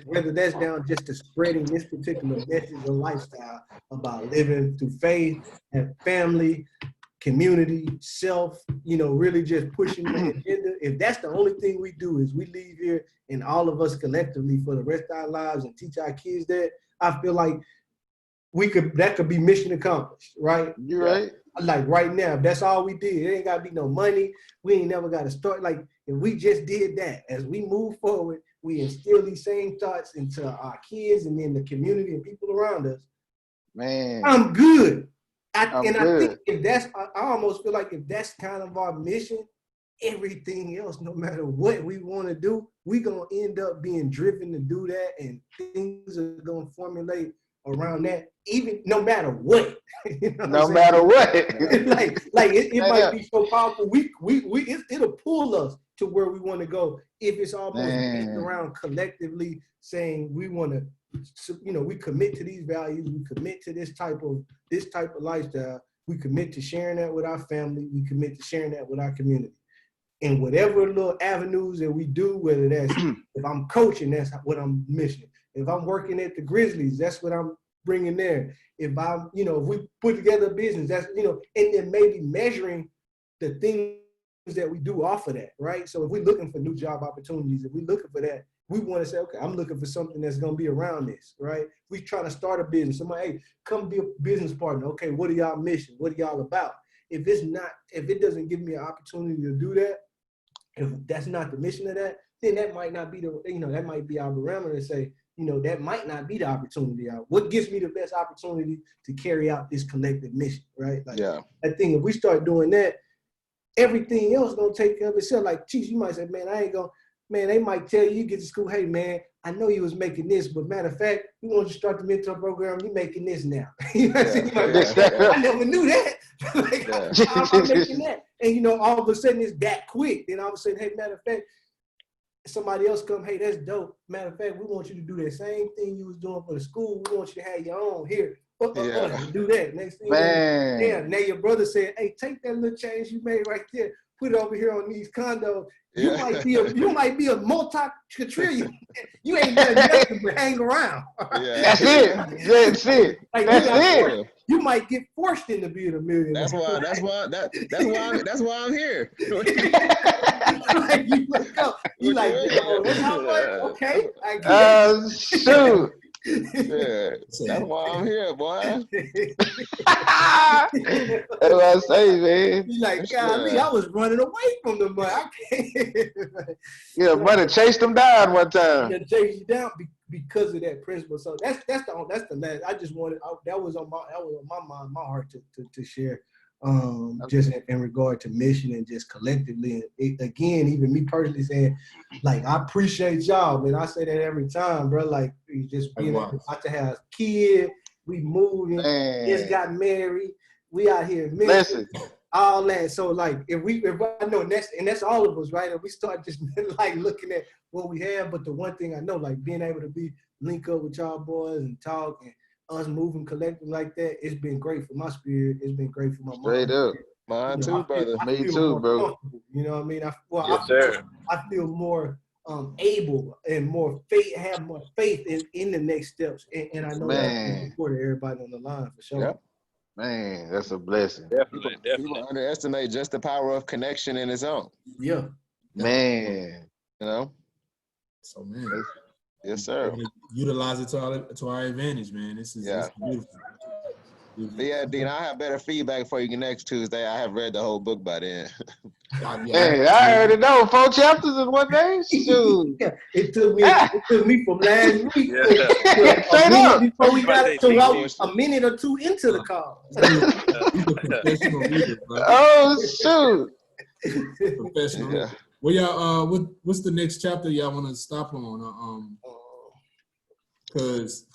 whether that's down just to spreading this particular message or lifestyle about living through faith and family, community, self, really just pushing the agenda. If that's the only thing we do is we leave here and all of us collectively for the rest of our lives and teach our kids that, I feel like that could be mission accomplished, right? You're right. Like right now, if that's all we did, it ain't gotta be no money. We ain't never gotta start. Like if we just did that, as we move forward, we instill these same thoughts into our kids and then the community and people around us. Man, I'm good. I good. think I almost feel like if that's kind of our mission, everything else, no matter what we want to do, we're gonna end up being driven to do that, and things are gonna formulate around that, even no matter what. No matter what. like it might be so powerful. It'll pull us to where we want to go if it's almost based around collectively saying we want to. We commit to these values. We commit to this type of lifestyle. We commit to sharing that with our family. We commit to sharing that with our community. And whatever little avenues that we do, whether that's if I'm coaching, that's what I'm missing. If I'm working at the Grizzlies, that's what I'm bringing there. If I'm, if we put together a business, that's, and then maybe measuring the things that we do off of that, right? So if we're looking for new job opportunities, if we're looking for that, we want to say, okay, I'm looking for something that's going to be around this, right? We trying to start a business. Somebody, hey, come be a business partner. Okay, what are y'all mission? What are y'all about? If it doesn't give me an opportunity to do that, if that's not the mission of that, then that might not be that might be our barometer to say, that might not be the opportunity. What gives me the best opportunity to carry out this collective mission, right? Like, I think if we start doing that, everything else gonna take care of itself. Like, geez, you might say, man, they might tell you get to school, hey, man, I know you was making this, but matter of fact, we want you to start the mentor program, you making this now. You know what I'm saying? I never knew that. I'm making that. And, all of a sudden it's that quick. Then all of a sudden, hey, matter of fact, somebody else come, hey, that's dope. Matter of fact, we want you to do that same thing you was doing for the school. We want you to have your own here. Do that. Next thing, now your brother said, hey, take that little change you made right there, put it over here on these condos. You might be a multi-trillion. You ain't done nothing but hang around. That's it. You might get forced into being a millionaire. That's why I'm here. Like you look up, you like, that's how much? Okay, I get it. Shoot. That's why I'm here, boy. That's what I say, man. You like, golly, I was running away from the money. I can't. Money chased them down one time. Chased you down because of that principle. So that's the last. I just wanted that was on my mind, my heart to share. just in regard to mission and just collectively. And again, even me personally saying, like, I appreciate y'all, man. I say that every time, bro. Like, just being able to have kids, we moving, just got married, we out here missing all that. So like, if I know, and that's all of us, right? If we start just like looking at what we have, but the one thing I know, like being able to link up with y'all boys and talk and us moving collectively like that, it's been great for my spirit. It's been great for my mind. Straight up. Mine too, brother. Me too, bro. You know what I mean? Yes, I feel more able and more faith, have more faith in the next steps. And I know that's important to everybody on the line for sure. Yep. Man, that's a blessing. Definitely. People underestimate just the power of connection in its own. Yeah. Man. You know? So, man. Yes, sir. Utilize it to our advantage, man. This is beautiful. Yeah, Dean, I have better feedback for you next Tuesday. I have read the whole book by then. Hey, I already know 4 chapters in one day. Shoot. Yeah, it took me from last week. Straight up. Before we got a minute or two into the call. Oh shoot. Professional. Yeah. Well, y'all, what's the next chapter y'all want to stop on? Because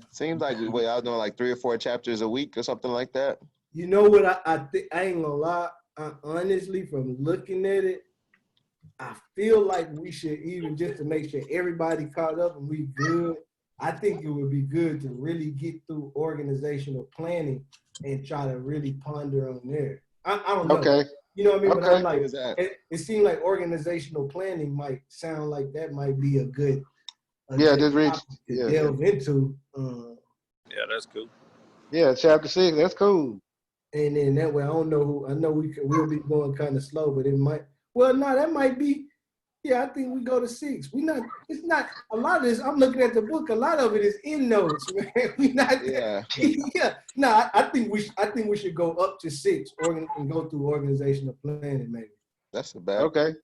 seems like y'all doing like 3 or 4 chapters a week or something like that. You know what? I think I ain't gonna lie. Honestly, from looking at it, I feel like we should, even just to make sure everybody caught up and we good. I think it would be good to really get through organizational planning and try to really ponder on there. I don't know. Okay. You know what I mean? Okay. But I'm like, it seems like organizational planning might sound like that might be a good just delve into. Yeah, that's cool. Yeah, chapter 6, that's cool. And then that way, I know we'll be going kind of slow, but it might. Well, no, that might be. Yeah, I think we go to 6. It's not a lot of this. I'm looking at the book. A lot of it is in notes, man. We not. Yeah. Yeah. No, I think we should go up to 6 and go through organizational planning, maybe. That's a bad. Okay.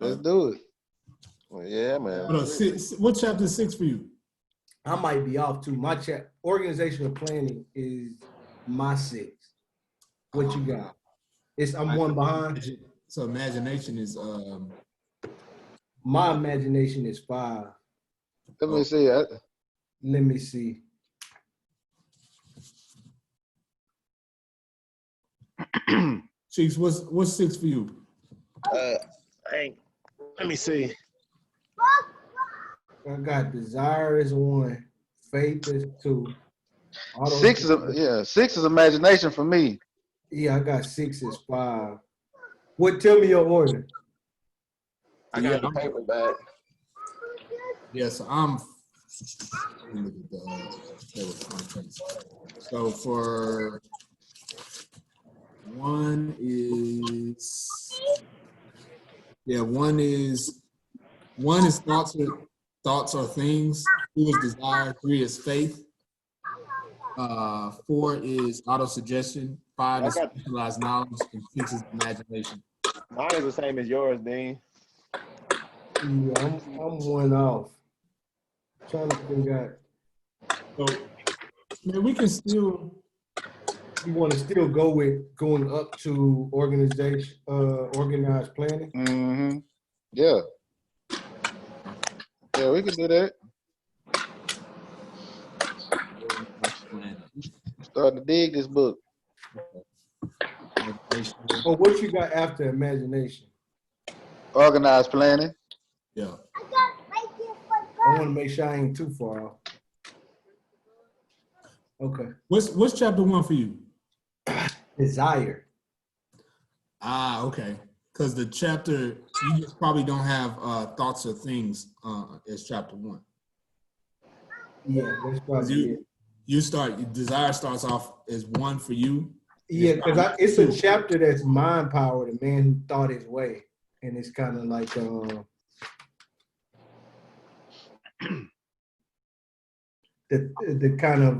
Let's do it. Well, yeah, man. What chapter 6 for you? I might be off too. My organizational planning is my 6. What you got? I'm one behind. So imagination is my imagination is 5. Let me see. Let me see. Cheeks, what's 6 for you? Let me see. I got desire is 1, faith is 2. 6 is imagination for me. Yeah, I got 6 is 5. Tell me your order. I got the paper back. Yes, I'm. So for 1 is, 1 is thoughts or things. 2 is desire. 3 is faith. 4 is auto-suggestion. 5 is specialized knowledge, and 6 is imagination. Mine is the same as yours, Dean. Yeah, I'm 1 off. Trying to figure out. So, man, we can still. You want to still go with going up to organized planning? Mm-hmm. Yeah. Yeah, we can do that. Starting to dig this book. Oh, what you got after imagination? Organized planning. Yeah. I want to make sure I ain't too far off. Okay. What's chapter 1 for you? Desire. Okay. Because the chapter, you just probably don't have thoughts or things as chapter 1. Yeah, that's probably it. Desire starts off as 1 for you. Yeah, because it's a chapter that's mind power, the man who thought his way. And it's kind of like the kind of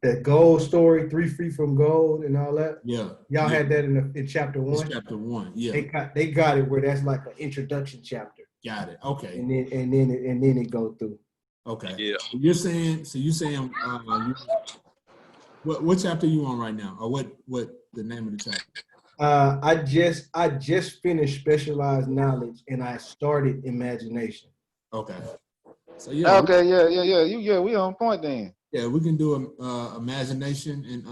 the gold story, 3 Feet from Gold and all that. Yeah. Y'all had that in chapter 1? It's chapter 1, yeah. They got it where that's like an introduction chapter. Got it. Okay. And then it go through. Okay. Yeah. You're saying What chapter you on right now, or what the name of the chapter? I just finished specialized knowledge and I started imagination. Okay. So yeah. Okay, yeah. We on point then. Yeah, we can do imagination and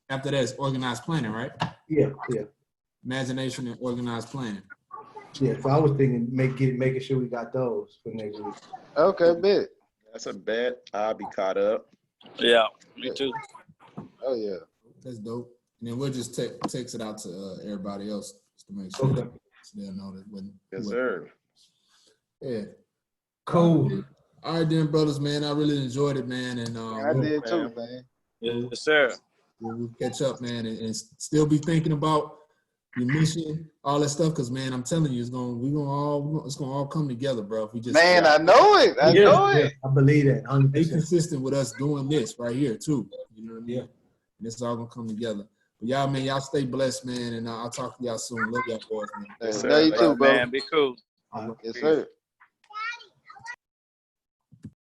after that it's organized planning, right? Yeah. Imagination and organized planning. Yeah, so I was thinking making sure we got those for next week. Okay, bet. That's a bet. I'll be caught up. Yeah, me too. Oh yeah. That's dope. And then we'll just text it out to everybody else just to make sure they'll know that when. Yes, sir. Yeah. Cool. All right, then, brothers, man. I really enjoyed it, man. And I did too, man. Yes, sir. We'll catch up, man, and still be thinking about your mission, all that stuff. Cause man, I'm telling you, it's gonna all come together, bro. If we just Man, I know it. I know it. I believe that. 100%. Be consistent with us doing this right here too. You know what I mean? Yeah. And it's all gonna come together. But y'all, man, y'all stay blessed, man, and I'll talk to y'all soon. Love y'all boys, man. Yes, sir. You too, bro. Man, be cool. Yes, sir.